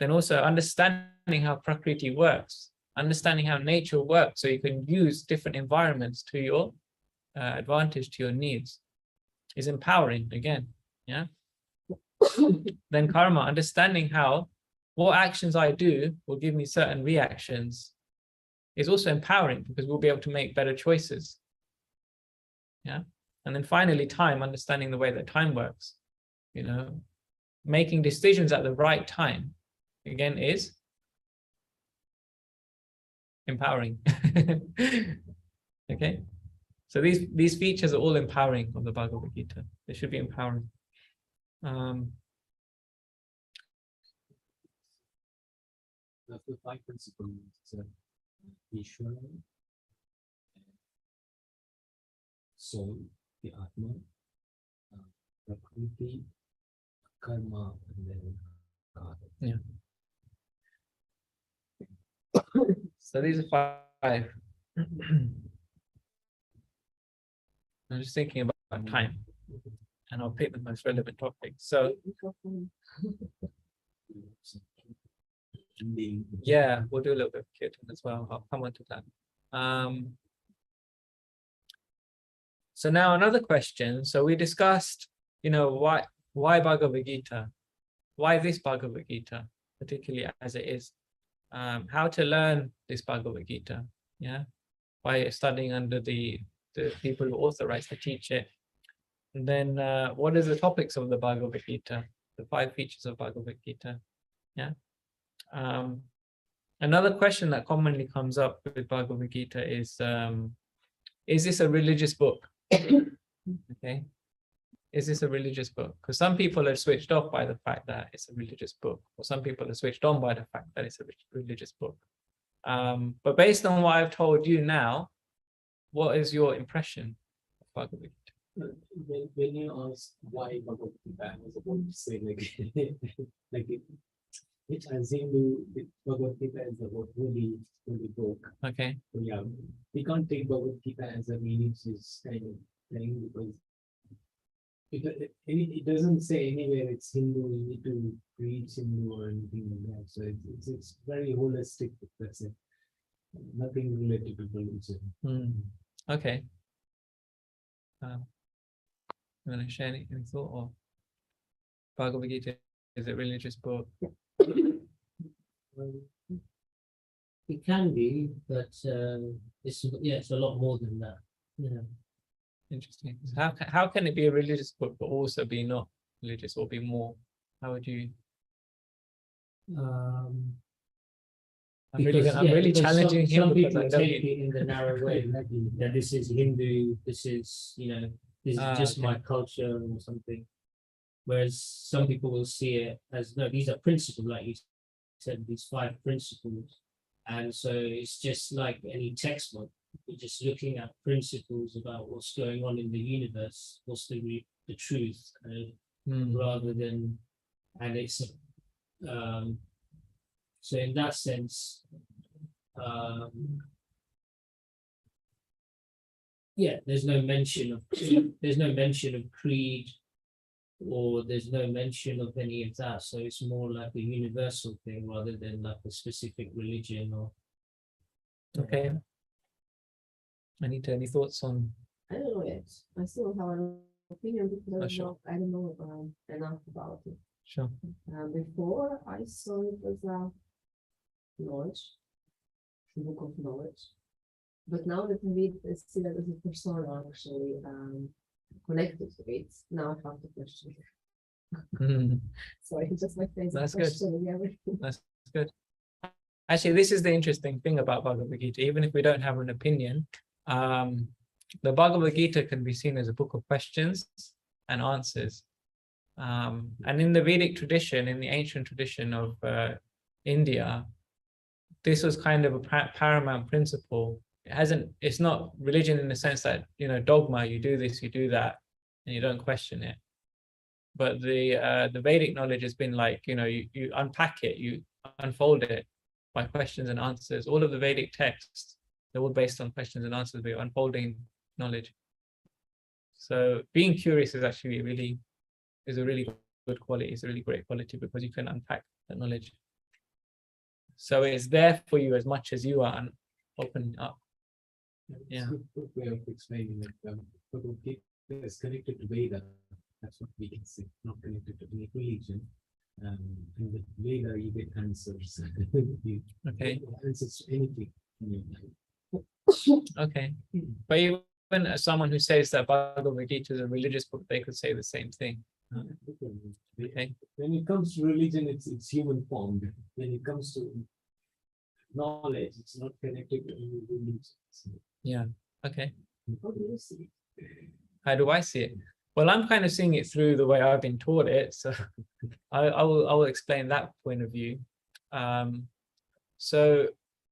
Then also understanding how Prakriti works, understanding how nature works, so you can use different environments to your advantage, to your needs, is empowering again. Yeah. Then karma, understanding how what actions I do will give me certain reactions, is also empowering because we'll be able to make better choices. Yeah. And then finally, time, understanding the way that time works, making decisions at the right time, again, is empowering. Okay. So these features are all empowering of the Bhagavad Gita. They should be empowering. The 5 principles, Ishwara, soul, the Atma, Prakriti, karma, and then God. Yeah. So these are 5. I'm just thinking about time, and I'll pick the most relevant topics. So yeah, we'll do a little bit of Kirtan as well. I'll come on to that. So now another question. So we discussed, why Bhagavad Gita? Why this Bhagavad Gita, particularly as it is? How to learn this Bhagavad Gita? Yeah, by studying under the people who authorized to teach it. And then what are the topics of the Bhagavad Gita? The 5 features of Bhagavad Gita. Yeah. Another question that commonly comes up with Bhagavad Gita is this a religious book? Okay. Is this a religious book? Because some people are switched off by the fact that it's a religious book, or some people are switched on by the fact that it's a religious book. But based on what I've told you now, what is your impression of Bhagavad Gita? When you ask why Bhagavad Gita, I was about to say which I assume Bhagavad Gita is a holy book. Okay. So yeah, we can't take Bhagavad Gita as a religious kind of thing because it doesn't say anywhere it's Hindu, you need to preach Hindu or anything like that. So it's very holistic. That's it. Nothing related to religion. Okay. You want to share any thought or Bhagavad-Gita is a religious book? It can be, but it's a lot more than that. Yeah. Interesting. So how can it be a religious book but also be not religious or be more? How would you? I'm really because challenging him some because people I know take it in the narrow way. That this is Hindu, this is this is just my culture or something. Whereas some people will see it as no, these are principles, like you said, these 5 principles, and so it's just like any textbook. We're just looking at principles about what's going on in the universe, what's the truth, rather than, and it's so in that sense, there's no mention of creed, or there's no mention of any of that. So it's more like a universal thing rather than like a specific religion or. Okay. Anita, any thoughts on? I don't know yet. I still have an opinion because I don't know enough about it. Sure. Before I saw it as a knowledge, book of knowledge. But now that I read, I see that as a persona actually connected to it. Now I have to question it. So it's just like That's good. Everything. That's good. Actually, this is the interesting thing about Bhagavad Gita. Even if we don't have an opinion, the Bhagavad Gita can be seen as a book of questions and answers. And in the Vedic tradition, in the ancient tradition of India, this was kind of a paramount principle. It's not religion in the sense that, dogma, you do this, you do that, and you don't question it. But the Vedic knowledge has been like, you unpack it, you unfold it by questions and answers. All of the Vedic texts, they're all based on questions and answers, but you're unfolding knowledge. So being curious is actually a really good quality. It's a really great quality because you can unpack that knowledge. So it's there for you as much as you are opening up. Yeah. Good way of explaining it. Bhagavad Gita is connected to Veda. That's what we can say. Not connected to any religion. In the Veda, you get answers. Okay. Answers to anything. Okay. But even as someone who says that Bhagavad Gita is a religious book, they could say the same thing. Okay. When it comes to religion, it's human formed. When it comes to knowledge, it's not connected to any religion. Yeah. Okay. How do you see it? How do I see it? Well, I'm kind of seeing it through the way I've been taught it. So I will explain that point of view. So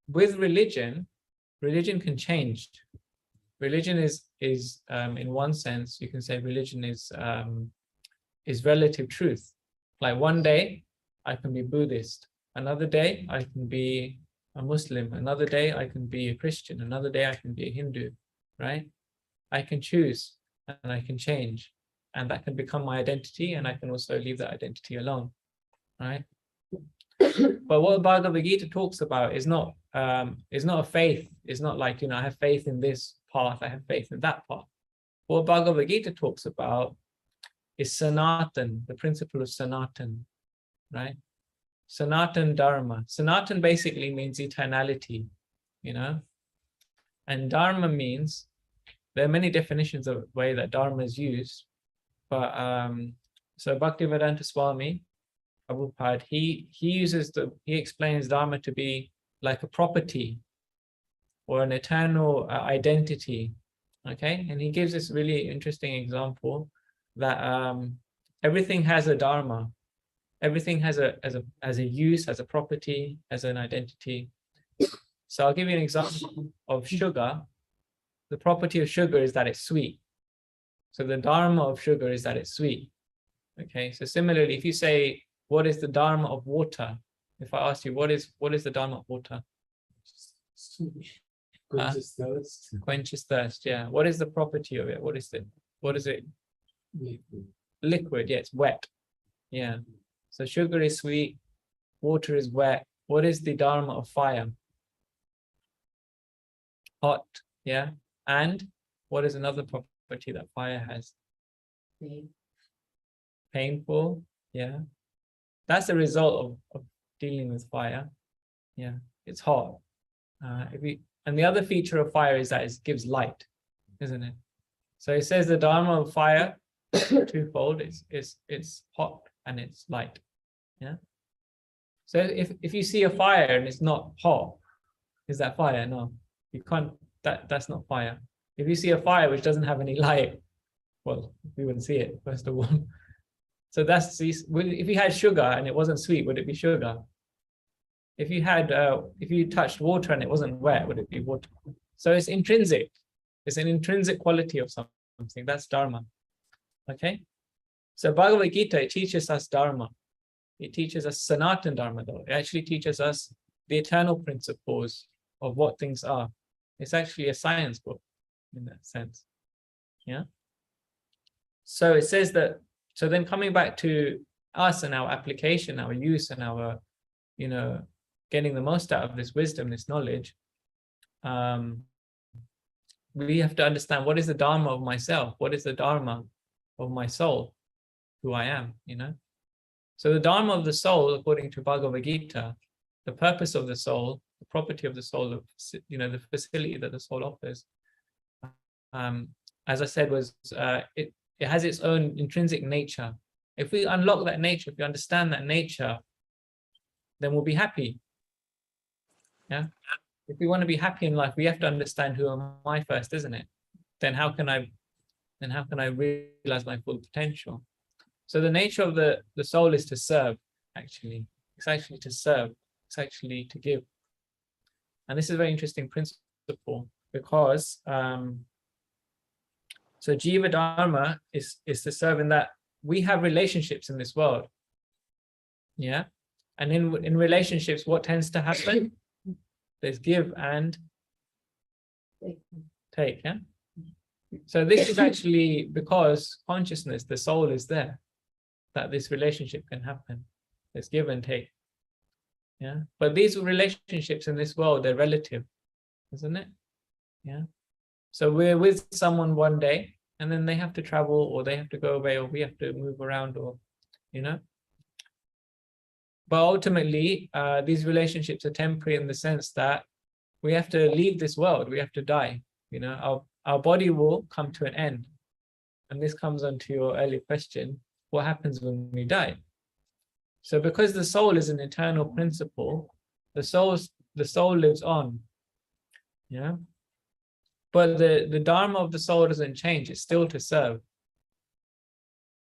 with religion can change. Religion is in one sense, you can say religion is relative truth. Like one day I can be Buddhist, another day I can be a Muslim, another day I can be a Christian, another day I can be a Hindu, right? I can choose and I can change, and that can become my identity, and I can also leave that identity alone, right? But what Bhagavad Gita talks about is not a faith. It's not like, I have faith in this path, I have faith in that path. What Bhagavad Gita talks about is Sanatan, the principle of Sanatan, right? Sanatan Dharma. Sanatan basically means eternality, and Dharma means, there are many definitions of the way that Dharma is used, but so Bhaktivedanta Swami Prabhupada, he explains Dharma to be like a property or an eternal identity, okay? And he gives this really interesting example that everything has a Dharma, everything has a use, as a property, as an identity. So I'll give you an example of sugar. The property of sugar is that it's sweet. So the Dharma of sugar is that it's sweet. Okay, so similarly, if you say, what is the Dharma of water? If I ask you, what is the Dharma of water? Quenches thirst. Quenches thirst, yeah. What is the property of it? What does it Liquid, yeah, it's wet. Yeah. So sugar is sweet, water is wet. What is the dharma of fire? Hot, yeah. And what is another property that fire has? Painful, yeah. That's the result of dealing with fire. Yeah, it's hot. And the other feature of fire is that it gives light, isn't it? So it says the dharma of fire twofold. It's hot and it's light. Yeah. So if you see a fire and it's not hot, is that fire? No, you can't. That's not fire. If you see a fire which doesn't have any light, well, we wouldn't see it first of all. So that's if you had sugar and it wasn't sweet, would it be sugar? If you touched water and it wasn't wet, would it be water? So it's intrinsic. It's an intrinsic quality of something. That's dharma. Okay. So Bhagavad-Gita, it teaches us dharma. It teaches us Sanatan dharma, though. It actually teaches us the eternal principles of what things are. It's actually a science book in that sense. Yeah. So it says that. So then coming back to us and our application, our use, and our, getting the most out of this wisdom, this knowledge, we have to understand what is the dharma of myself, what is the dharma of my soul, who I am, So the dharma of the soul, according to Bhagavad-Gita, the purpose of the soul, the property of the soul, the facility that the soul offers, as I said, was it has its own intrinsic nature. If we unlock that nature, if we understand that nature, then we'll be happy. Yeah. If we want to be happy in life, we have to understand who am I first, isn't it? Then how can I realize my full potential? So the nature of the soul is to serve, actually. It's actually to serve. It's actually to give. And this is a very interesting principle because so Jiva Dharma is to serve in that we have relationships in this world. Yeah. And in relationships, what tends to happen? There's give and take. Yeah. So this is actually because consciousness, the soul is there, that this relationship can happen. There's give and take. Yeah. But these relationships in this world, they're relative, isn't it? Yeah. So we're with someone one day, and then they have to travel, or they have to go away, or we have to move around, or, But ultimately, these relationships are temporary in the sense that we have to leave this world. We have to die. Our body will come to an end. And this comes on to your earlier question: what happens when we die? So, because the soul is an eternal principle, the soul lives on. Yeah. But the dharma of the soul doesn't change. It's still to serve.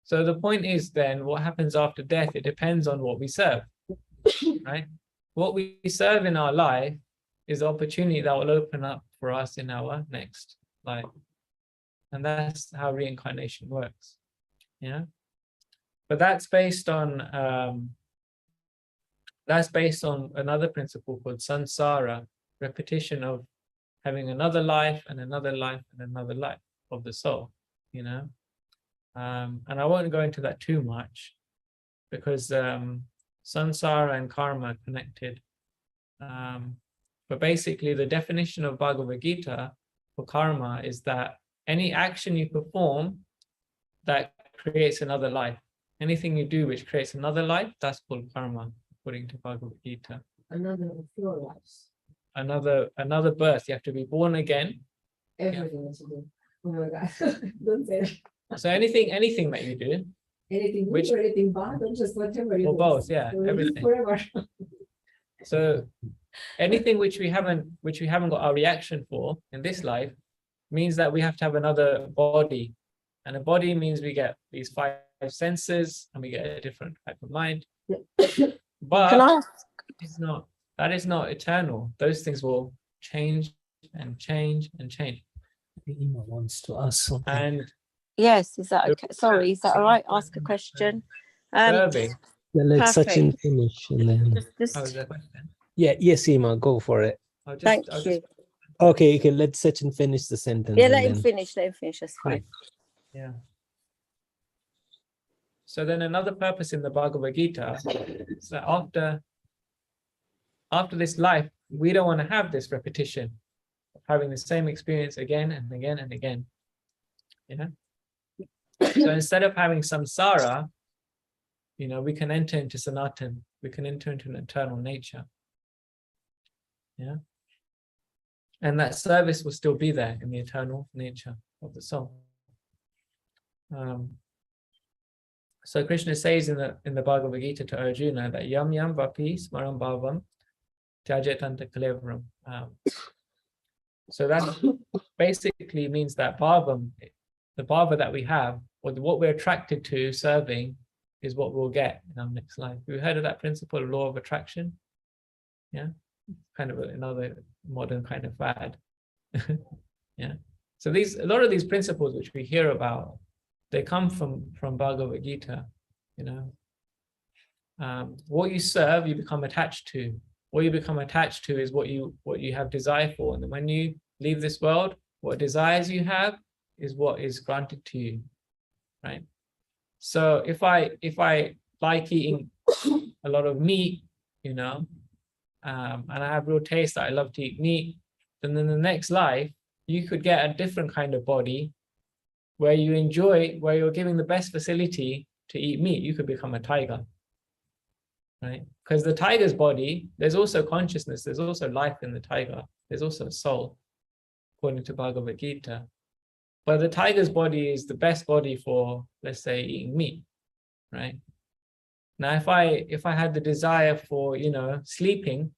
So the point is then, what happens after death? It depends on what we serve, right? What we serve in our life is the opportunity that will open up for us in our next life. And that's how reincarnation works. Yeah. But that's based on another principle called samsara, repetition of having another life and another life and another life of the soul, And I won't go into that too much because samsara and karma are connected. But basically the definition of Bhagavad-Gita for karma is that any action you perform that creates another life. Anything you do which creates another life, that's called karma, according to Bhagavad-Gita. Another pure life. Another birth. You have to be born again. Everything that you do. Oh my God. Don't say that. So anything that you do. Anything good or anything bad, or just whatever you or do. both, yeah, everything. Forever. So anything which we haven't got our reaction for in this life means that we have to have another body. And a body means we get these 5 senses and we get a different type of mind. But Can I ask? That is not eternal. Those things will change and change and change. Ima wants to ask something. And Yes, is that okay? Sorry, is that all right? Ask a question. Kirby. Yeah, let Perfect. Sachin finish and then. Just, Oh, is there a question? Yes, Ima, go for it. thank you. Okay, let Sachin finish the sentence. Yeah, and let him then- finish. Let him finish. That's fine. Yeah. So then another purpose in the Bhagavad-Gita is that after this life, we don't want to have this repetition of having the same experience again and again and again. So instead of having samsara, we can enter into sanatan, we can enter into an eternal nature. And that service will still be there in the eternal nature of the soul. So Krishna says in the Bhagavad Gita to Arjuna that yam yam vapi smaram bhavam tyajetanta kalevaram. So that basically means that bhavam, the bhava that we have, or what we're attracted to serving, is what we'll get in our next life. We've heard of that principle, law of attraction. Kind of another modern kind of fad. So a lot of these principles which we hear about, they come from Bhagavad Gita. What you serve, you become attached to. What you become attached to is what you have desire for. And then when you leave this world, what desires you have is what is granted to you, right? So if I like eating a lot of meat, and I have real taste that I love to eat meat, then in the next life, you could get a different kind of body where you're given the best facility to eat meat. You could become a tiger, right? Because the tiger's body, there's also consciousness, there's also life in the tiger, there's also a soul, according to Bhagavad Gita. But the tiger's body is the best body for, let's say, eating meat, right? Now, if I had the desire for, sleeping,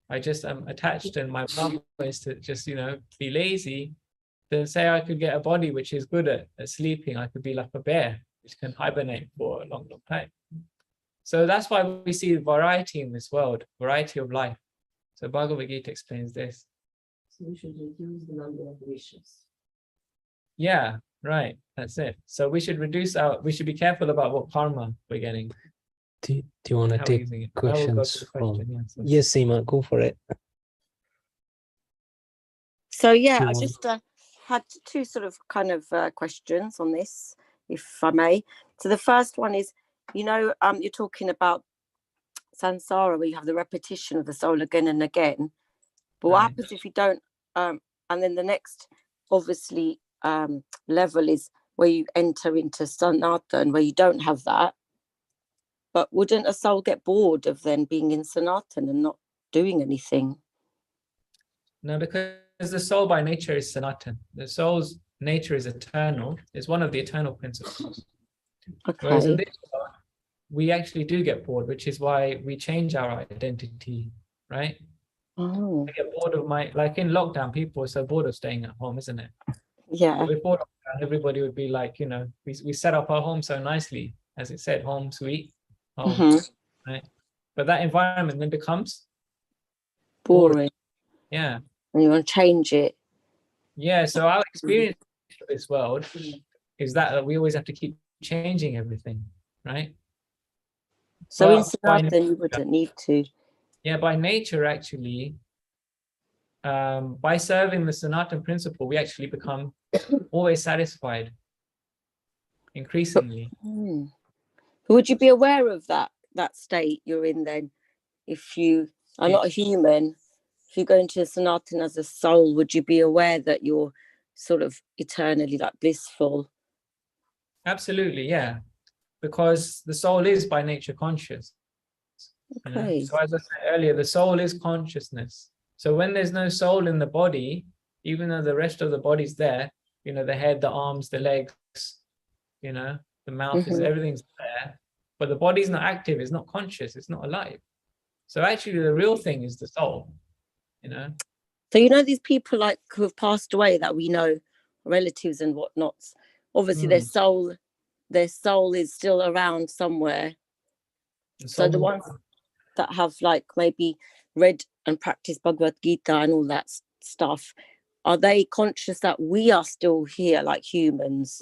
I just am attached and my power is to just, be lazy, then say I could get a body which is good at sleeping. I could be like a bear, which can hibernate for a long, long time. So that's why we see variety in this world, variety of life. So Bhagavad Gita explains this. So we should reduce the number of wishes. Yeah, right. That's it. So we should be careful about what karma we're getting. Do you want to How we're take using it. questions from? Yeah, so- Yes, Seema, go for it. So yeah, Do you I want- just had two sort of kind of questions on this, if I may. So the first one is, you're talking about samsara, where you have the repetition of the soul again and again. But what Right. happens if you don't? And then the next, obviously, level is where you enter into sanatan, where you don't have that. But wouldn't a soul get bored of then being in sanatan and not doing anything? No, because the soul by nature is sanatan. The soul's nature is eternal. It's one of the eternal principles. Whereas in Okay. this world, we actually do get bored, which is why we change our identity, right? Oh, I get bored of like in lockdown, people are so bored of staying at home, isn't it? yeah. Before lockdown, everybody would be like, we set up our home so nicely, as it said, home sweet home, Mhm. right? But that environment then becomes Boring. yeah. And you want to change it. Yeah, so our experience of this world is that we always have to keep changing everything, right? So in But by sanatan, you wouldn't need to. by nature, actually, by serving the Sanatan principle, we actually become always satisfied, increasingly. Hmm. Would you be aware of that state you're in then? If you are not a human, if you go into sanatan as a soul, would you be aware that you're sort of eternally like blissful? Absolutely, yeah. Because the soul is by nature conscious. Okay. So as I said earlier, the soul is consciousness. So when there's no soul in the body, even though the rest of the body's there, the head, the arms, the legs, the mouth, is everything's there, but the body's not active, it's not conscious, it's not alive. So actually the real thing is the soul, So these people like who have passed away that we know, relatives and whatnots, obviously their soul is still around somewhere. So the ones that have like maybe read and practiced Bhagavad-Gita and all that stuff, are they conscious that we are still here like humans?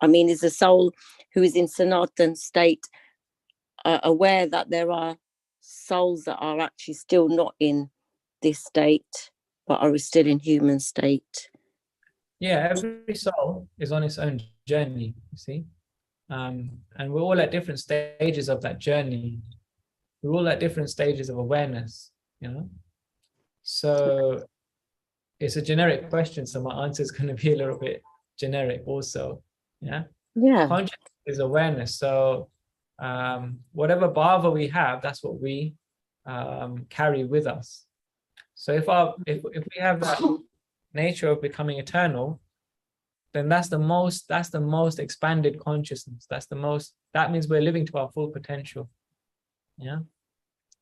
I mean, is the soul who is in sanatan state aware that there are souls that are actually still not in this state but are still in human state? Yeah, every soul is on its own journey, you see. And we're all at different stages of that journey. We're all at different stages of awareness, you know. So it's a generic question, so my answer is going to be a little bit generic also. Yeah. Consciousness is awareness. So whatever bhava we have, that's what we carry with us. So if we have that nature of becoming eternal, then that's the most expanded consciousness. That means we're living to our full potential. Yeah.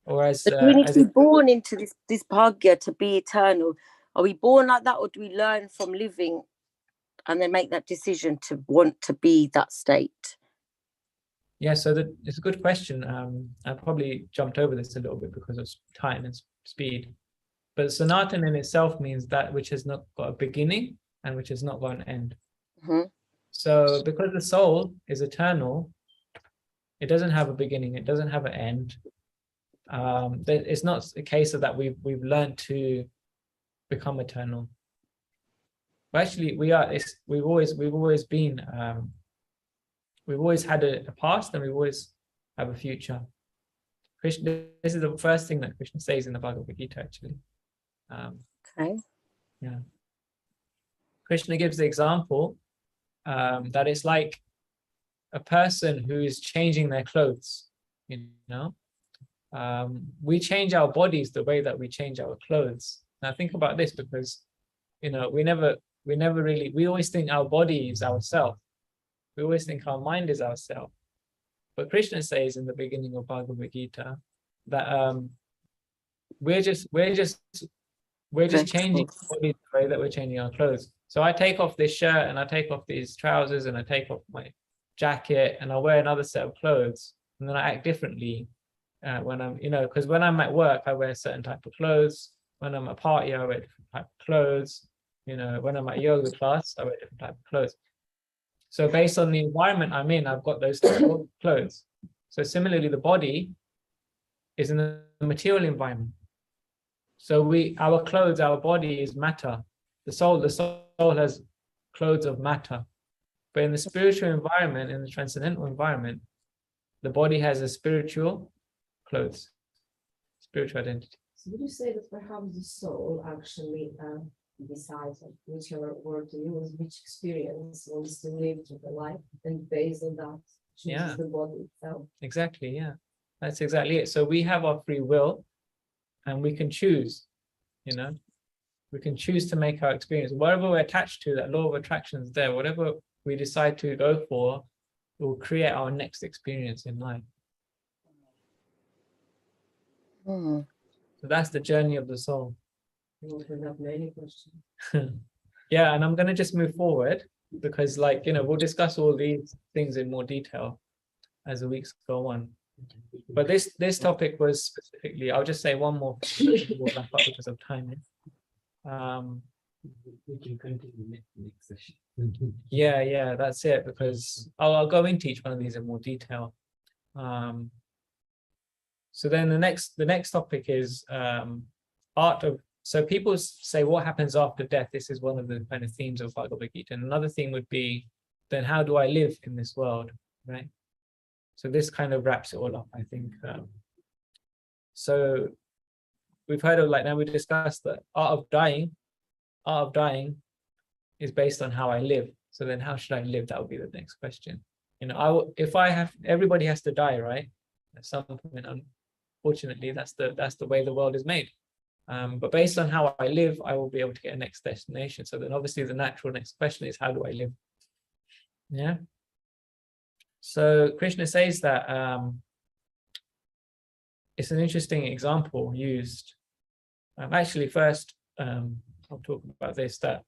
Or as do we need to be born into this bhagya to be eternal? Are we born like that, or do we learn from living and then make that decision to want to be that state? Yeah, so it's a good question. I probably jumped over this a little bit because of time and speed. But Sanatan in itself means that which has not got a beginning and which has not got an end. So because the soul is eternal, it doesn't have a beginning, it doesn't have an end. It's not a case of that we've learned to become eternal. But actually, we've always been. We've always had a past, and we always have a future. Krishna, this is the first thing that Krishna says in the Bhagavad-Gita, actually. Okay. Yeah. Krishna gives the example that it's like a person who is changing their clothes. You know, we change our bodies the way that we change our clothes. Now think about this, because you know we always think our body is ourself. We always think our mind is ourself. But Krishna says in the beginning of Bhagavad-Gita that we're just changing our bodies the way that we're changing our clothes. So I take off this shirt and I take off these trousers and I take off my jacket and I wear another set of clothes, and then I act differently when I'm, because when I'm at work, I wear a certain type of clothes. When I'm at a party, I wear a different type of clothes. When I'm at yoga class, I wear a different type of clothes. So based on the environment I'm in, I've got those type of clothes. So similarly, the body is in the material environment. So our clothes, our body is matter. The soul has clothes of matter. But in the spiritual environment, in the transcendental environment, the body has a spiritual clothes, spiritual identity. So would you say that perhaps the soul actually decides whichever word to use, which experience wants to live through the life, and based on that chooses the body itself? Exactly, yeah. That's exactly it. So we have our free will and we can choose, we can choose to make our experience. Whatever we're attached to, that law of attraction is there. Whatever we decide to go for will create our next experience in life. So that's the journey of the soul. We have many questions. Yeah, and I'm going to just move forward because, we'll discuss all these things in more detail as the weeks go on. But this topic was specifically, I'll just say one more we'll wrap up because of time. We can continue next session. Yeah, that's it, because I'll go into each one of these in more detail. So then the next topic is art of. So people say, what happens after death? This is one of the kind of themes of Bhagavad Gita. And another theme would be, then how do I live in this world, right? So this kind of wraps it all up, I think. So we've heard of, now we discussed the art of dying. Art of dying is based on how I live. So then how should I live? That would be the next question. Everybody has to die, right? At some point, unfortunately, that's the way the world is made. But based on how I live, I will be able to get a next destination. So then obviously the natural next question is, how do I live? Yeah. So Krishna says that it's an interesting example used. Actually, first, I'll talk about this, that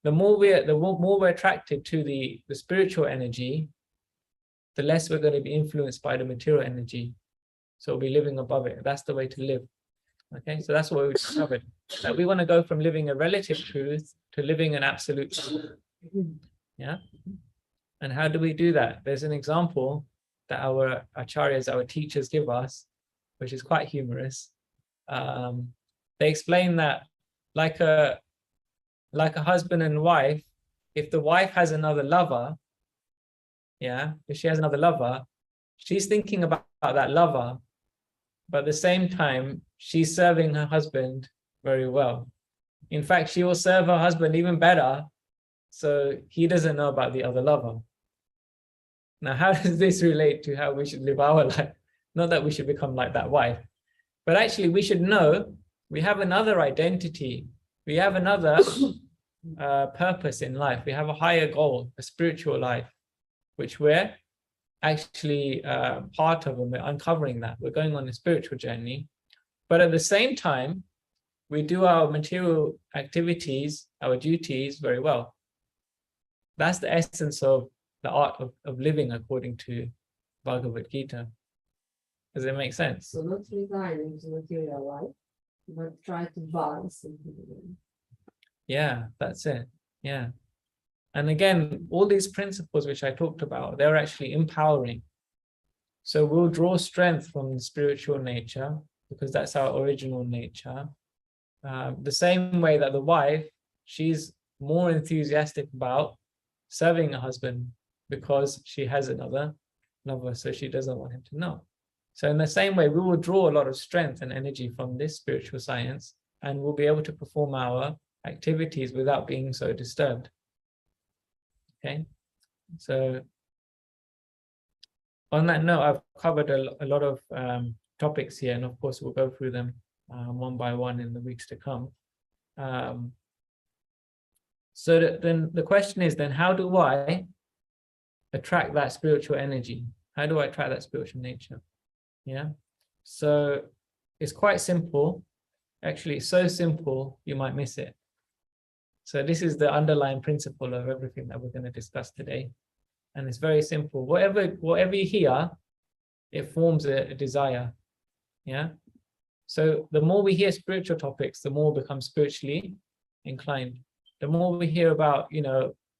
the more we're attracted to the spiritual energy, the less we're going to be influenced by the material energy. So we'll be living above it. That's the way to live. Okay, so that's what we discovered. That we want to go from living a relative truth to living an absolute truth. Yeah. And how do we do that? There's an example that our acharyas, our teachers give us, which is quite humorous. They explain that like a husband and wife, if the wife has another lover, yeah, if she has another lover, she's thinking about that lover, but at the same time, she's serving her husband very well. In fact, she will serve her husband even better, so he doesn't know about the other lover. Now, how does this relate to how we should live our life? Not that we should become like that wife, but actually we should know we have another identity. We have another purpose in life. We have a higher goal, a spiritual life, which we're actually part of, and we're uncovering that. We're going on a spiritual journey. But at the same time, we do our material activities, our duties very well. That's the essence of the art of living according to Bhagavad-Gita. Does it make sense? So not resign into material life, but try to balance it. Yeah, that's it. Yeah. And again, all these principles which I talked about, they're actually empowering. So we'll draw strength from the spiritual nature, because that's our original nature. The same way that the wife, she's more enthusiastic about serving her husband because she has another lover, so she doesn't want him to know. So in the same way, we will draw a lot of strength and energy from this spiritual science, and we'll be able to perform our activities without being so disturbed. Okay, so on that note, I've covered a lot of topics here, and of course we'll go through them one by one in the weeks to come. So then the question is, then how do I attract that spiritual energy? How do I attract that spiritual nature? Yeah, so it's quite simple. Actually, it's so simple you might miss it. So this is the underlying principle of everything that we're going to discuss today. And it's very simple. Whatever you hear, it forms a desire. Yeah. So the more we hear spiritual topics, the more we become spiritually inclined. The more we hear about,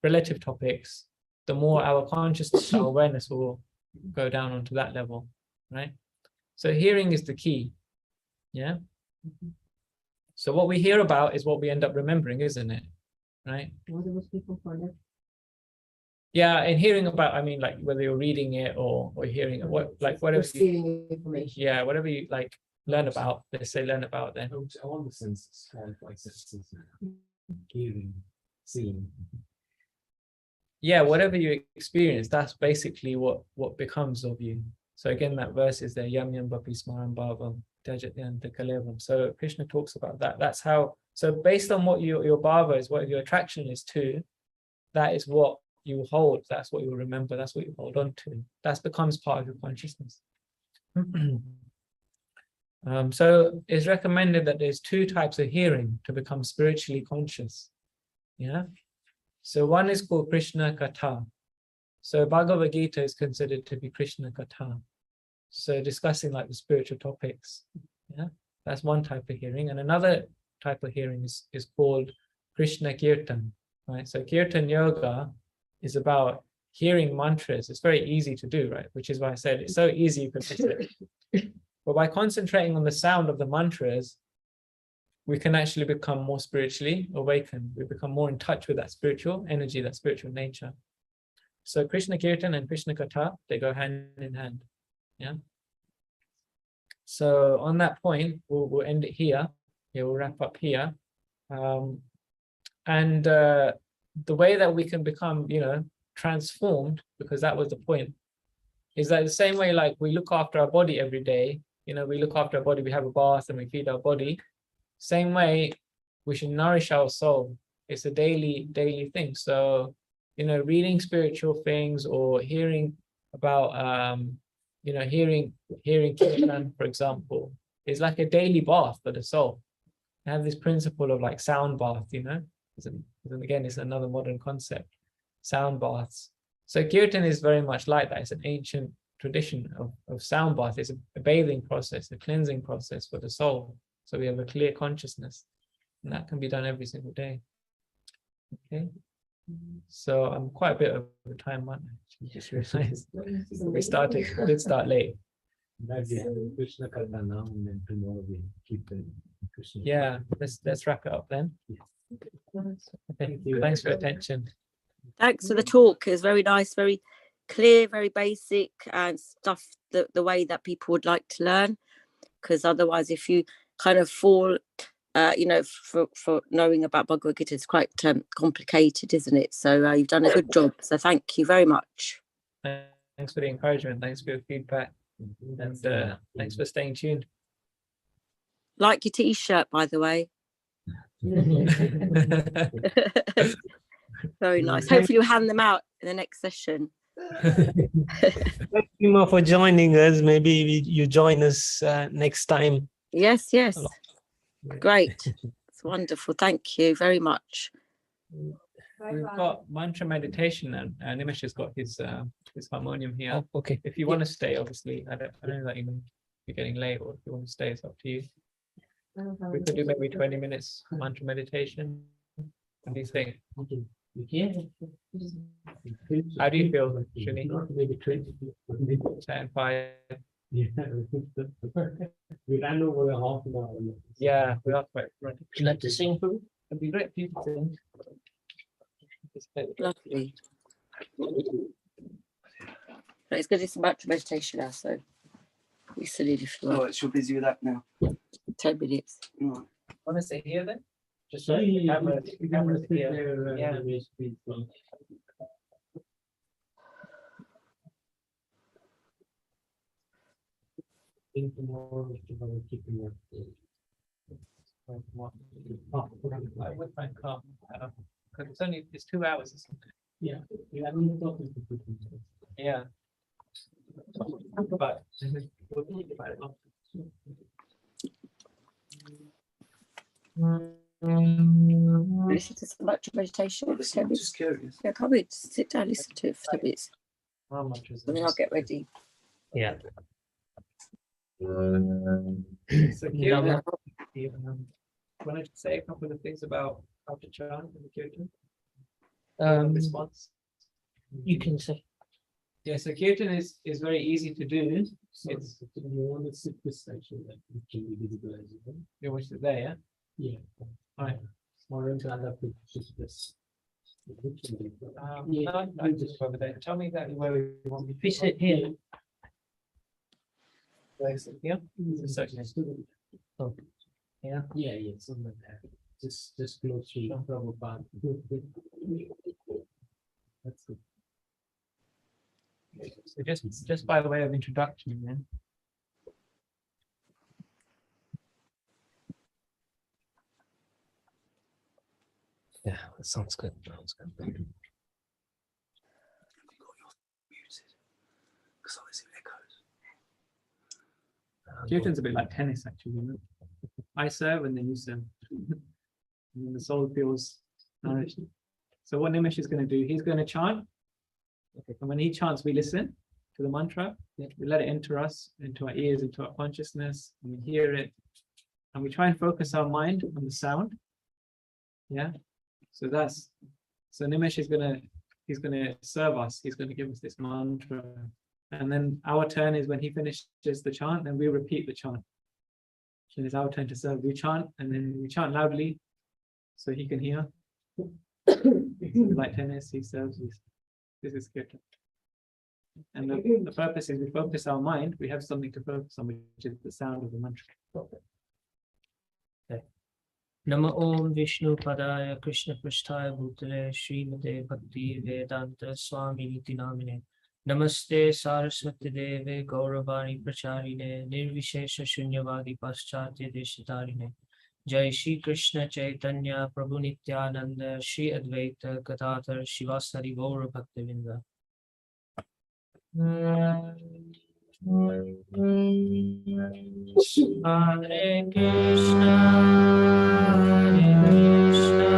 relative topics, the more our consciousness, our awareness will go down onto that level, right? So hearing is the key. Yeah. So what we hear about is what we end up remembering, isn't it? Right? What do those people forget? Yeah, and hearing about, I mean, like whether you're reading it or hearing it, whatever. Receiving information. Yeah, whatever you like learn about. Let's say learn about then. All the senses, all five senses, hearing, seeing. Yeah, whatever you experience, that's basically what becomes of you. So again, that verse is there, yam yam bapi smaram bhavam Dajatyan Kalevam. So Krishna talks about that. That's how, so based on what your bhava is, what your attraction is to, that is what you hold, that's what you remember, that's what you hold on to. That becomes part of your consciousness. So it's recommended that there's two types of hearing to become spiritually conscious. Yeah. So one is called Krishna Katha. So Bhagavad-Gita is considered to be Krishna Katha. So discussing like the spiritual topics, yeah, that's one type of hearing. And another type of hearing is called Krishna Kirtan, right? So Kirtan Yoga is about hearing mantras. It's very easy to do, right? Which is why I said it's so easy you can miss it. But by concentrating on the sound of the mantras, we can actually become more spiritually awakened. We become more in touch with that spiritual energy, that spiritual nature. So Krishna Kirtan and Krishna Katha, they go hand in hand. Yeah. So on that point, we'll end it here. Yeah, we'll wrap up here. The way that we can become, transformed, because that was the point, is that the same way like we look after our body every day, we look after our body, we have a bath and we feed our body. Same way, we should nourish our soul. It's a daily thing. So, reading spiritual things or hearing about, hearing Kirtan, for example, is like a daily bath for the soul. I have this principle of like sound bath, again, it's another modern concept, sound baths. So Kirtan is very much like that. It's an ancient tradition of sound bath. It's a bathing process, a cleansing process for the soul. So we have a clear consciousness, and that can be done every single day. Okay. So I'm quite a bit of a time, aren't I? Just realized we did start late. Krishna Karna now, and then tomorrow we keep the Krishna. Yeah, let's wrap it up then. Okay. Thanks for your attention. Thanks for the talk. It's very nice, very clear, very basic, and stuff the way that people would like to learn. Because otherwise, if you kind of fall, for knowing about Bhagavad-Gita, it's quite complicated, isn't it? So you've done a good job. So thank you very much. Thanks for the encouragement. Thanks for your feedback. And thanks for staying tuned. Like your t-shirt, by the way. Very nice. Hopefully you'll hand them out in the next session. Thank you for joining us. Maybe you join us next time. Yes. Great. It's wonderful. Thank you very much. We've got mantra meditation, and Nimesh has got his harmonium here. Oh, okay. If you want to stay, obviously, I don't know that you're getting late, or if you want to stay, it's up to you. We could do maybe 20 minutes mantra meditation. What do you think? How do you feel, Shuni? 10, 5. Yeah, we ran over a half an hour. Yeah, we are quite right. Would you like to sing for me? It'd be great for you to sing. Lovely. But it's good. It's about meditation now, so we studied if you Oh, want. you're busy with that now. 10 minutes. Right. Want to stay here then? Just So so you the camera, you camera's sit here. there, Yeah. think tomorrow we should probably keep it up. I would find calm, because it's 2 hours, isn't it? Yeah, I'm not talking to people. Yeah. But we'll think about it after. Listen to some much meditation. I'm for just, 10 I'm minutes. just curious. Yeah, come in, just sit down, listen to it for 10 minutes, How much is and then I'll get ready. Yeah. So Kirtan, want to say a couple of things about how to chant in the Kirtan? Response. You can say. Yeah, so Kirtan is very easy to do. It's You want to sit this section that you can be visible as well. you wish it there, yeah? Yeah. Right. Or into other just this. No, I just over there. Tell me exactly where you want me to We sit here. place it. Yeah. Oh. Yeah. Yeah, something like that. Just close to Prabhupada. That's good. So just by way of introduction, then. Yeah, that sounds good. Sounds good. Have you got your muted? Because obviously it echoes. Kirtan's a bit like tennis, actually. You know? I serve and then you serve. And then the soul feels nourished. So what Nimesh is going to do, he's going to chant. Okay, and when he chants, we listen to the mantra. We let it enter us, into our ears, into our consciousness, and we hear it. And we try and focus our mind on the sound. Yeah. So Nimesh is he's gonna serve us. He's going to give us this mantra. And then our turn is when he finishes the chant, and we repeat the chant. So it's our turn to serve. We chant, and then we chant loudly so he can hear. Like tennis, he serves. This is Kirtan. And the purpose is we focus our mind. We have something to focus on, which is the sound of the mantra. Nama Om Vishnu Padaya Krishna Pristhaya Bhutale Srimate Bhakti Vedanta Swami Niti Namine Namaste Saraswati Deve Gauravani Pracharine Nirvishesha Shunyavadi Paschatya Deshatarine Jai Shri Krishna Chaitanya Prabhu Nityananda Shri Advaita Gadadhar Shivasari Gaura Bhaktivinda. Hare Krishna, Hare Krishna, Krishna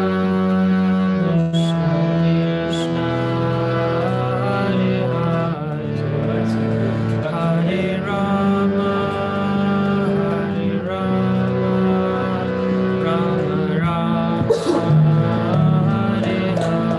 Krishna, Hare Hare, Hare Rama, Hare Rama, Rama Rama, Hare Hare.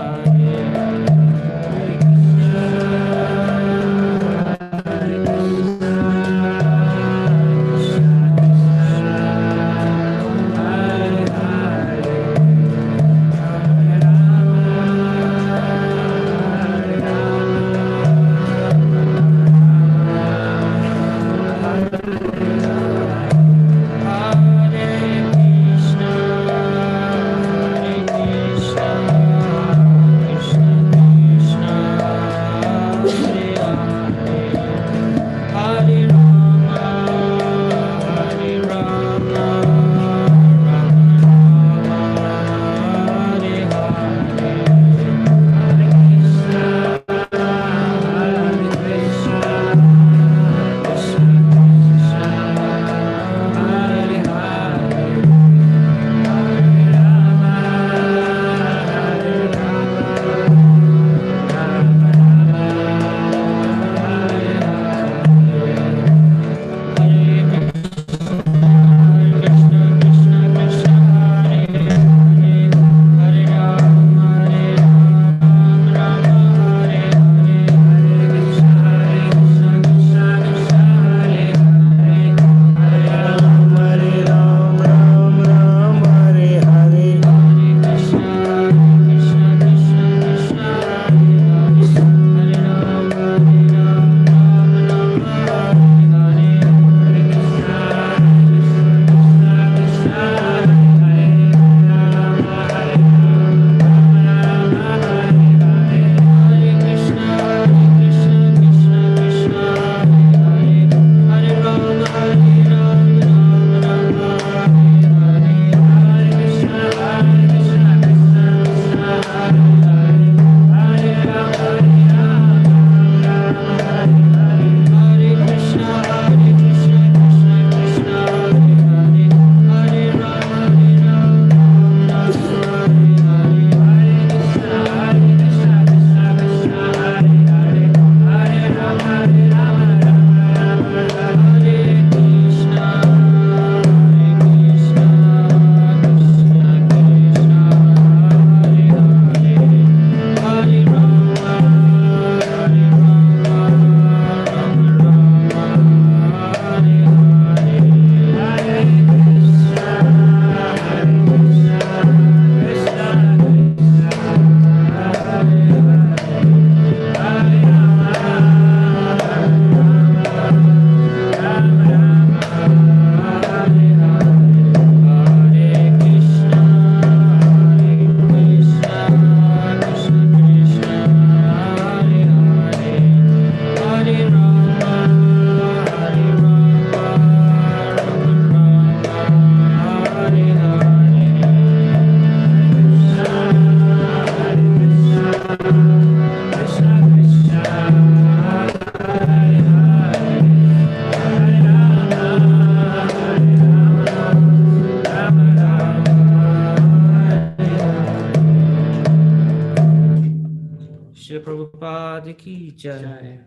Bhagavad-Gita ki jai. Jai.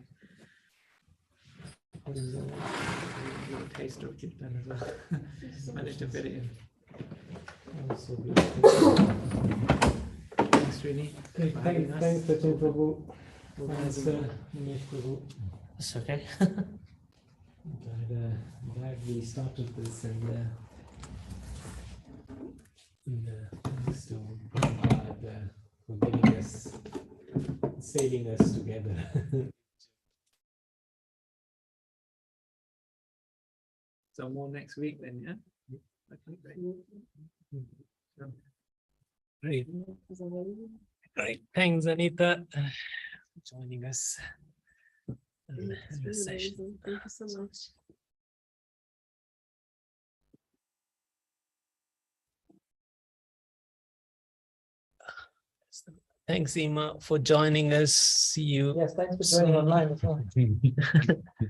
There's a little taste of Kirtan as well. Managed to fit it in. Also, Thanks, Srini. for having us. thanks, Sachin Prabhu. Thanks, Nimesh Prabhu. That's okay. Glad we started this and thanks to Prabhupada for giving us, saving us together. So more next week then, yeah? Okay, great. Sure. Great. Is it ready? Great. Thanks, Anita, for joining us in It's this really session. amazing. Thank you so much. Thanks, Ima, for joining us. See you. Yes, thanks for joining online as well.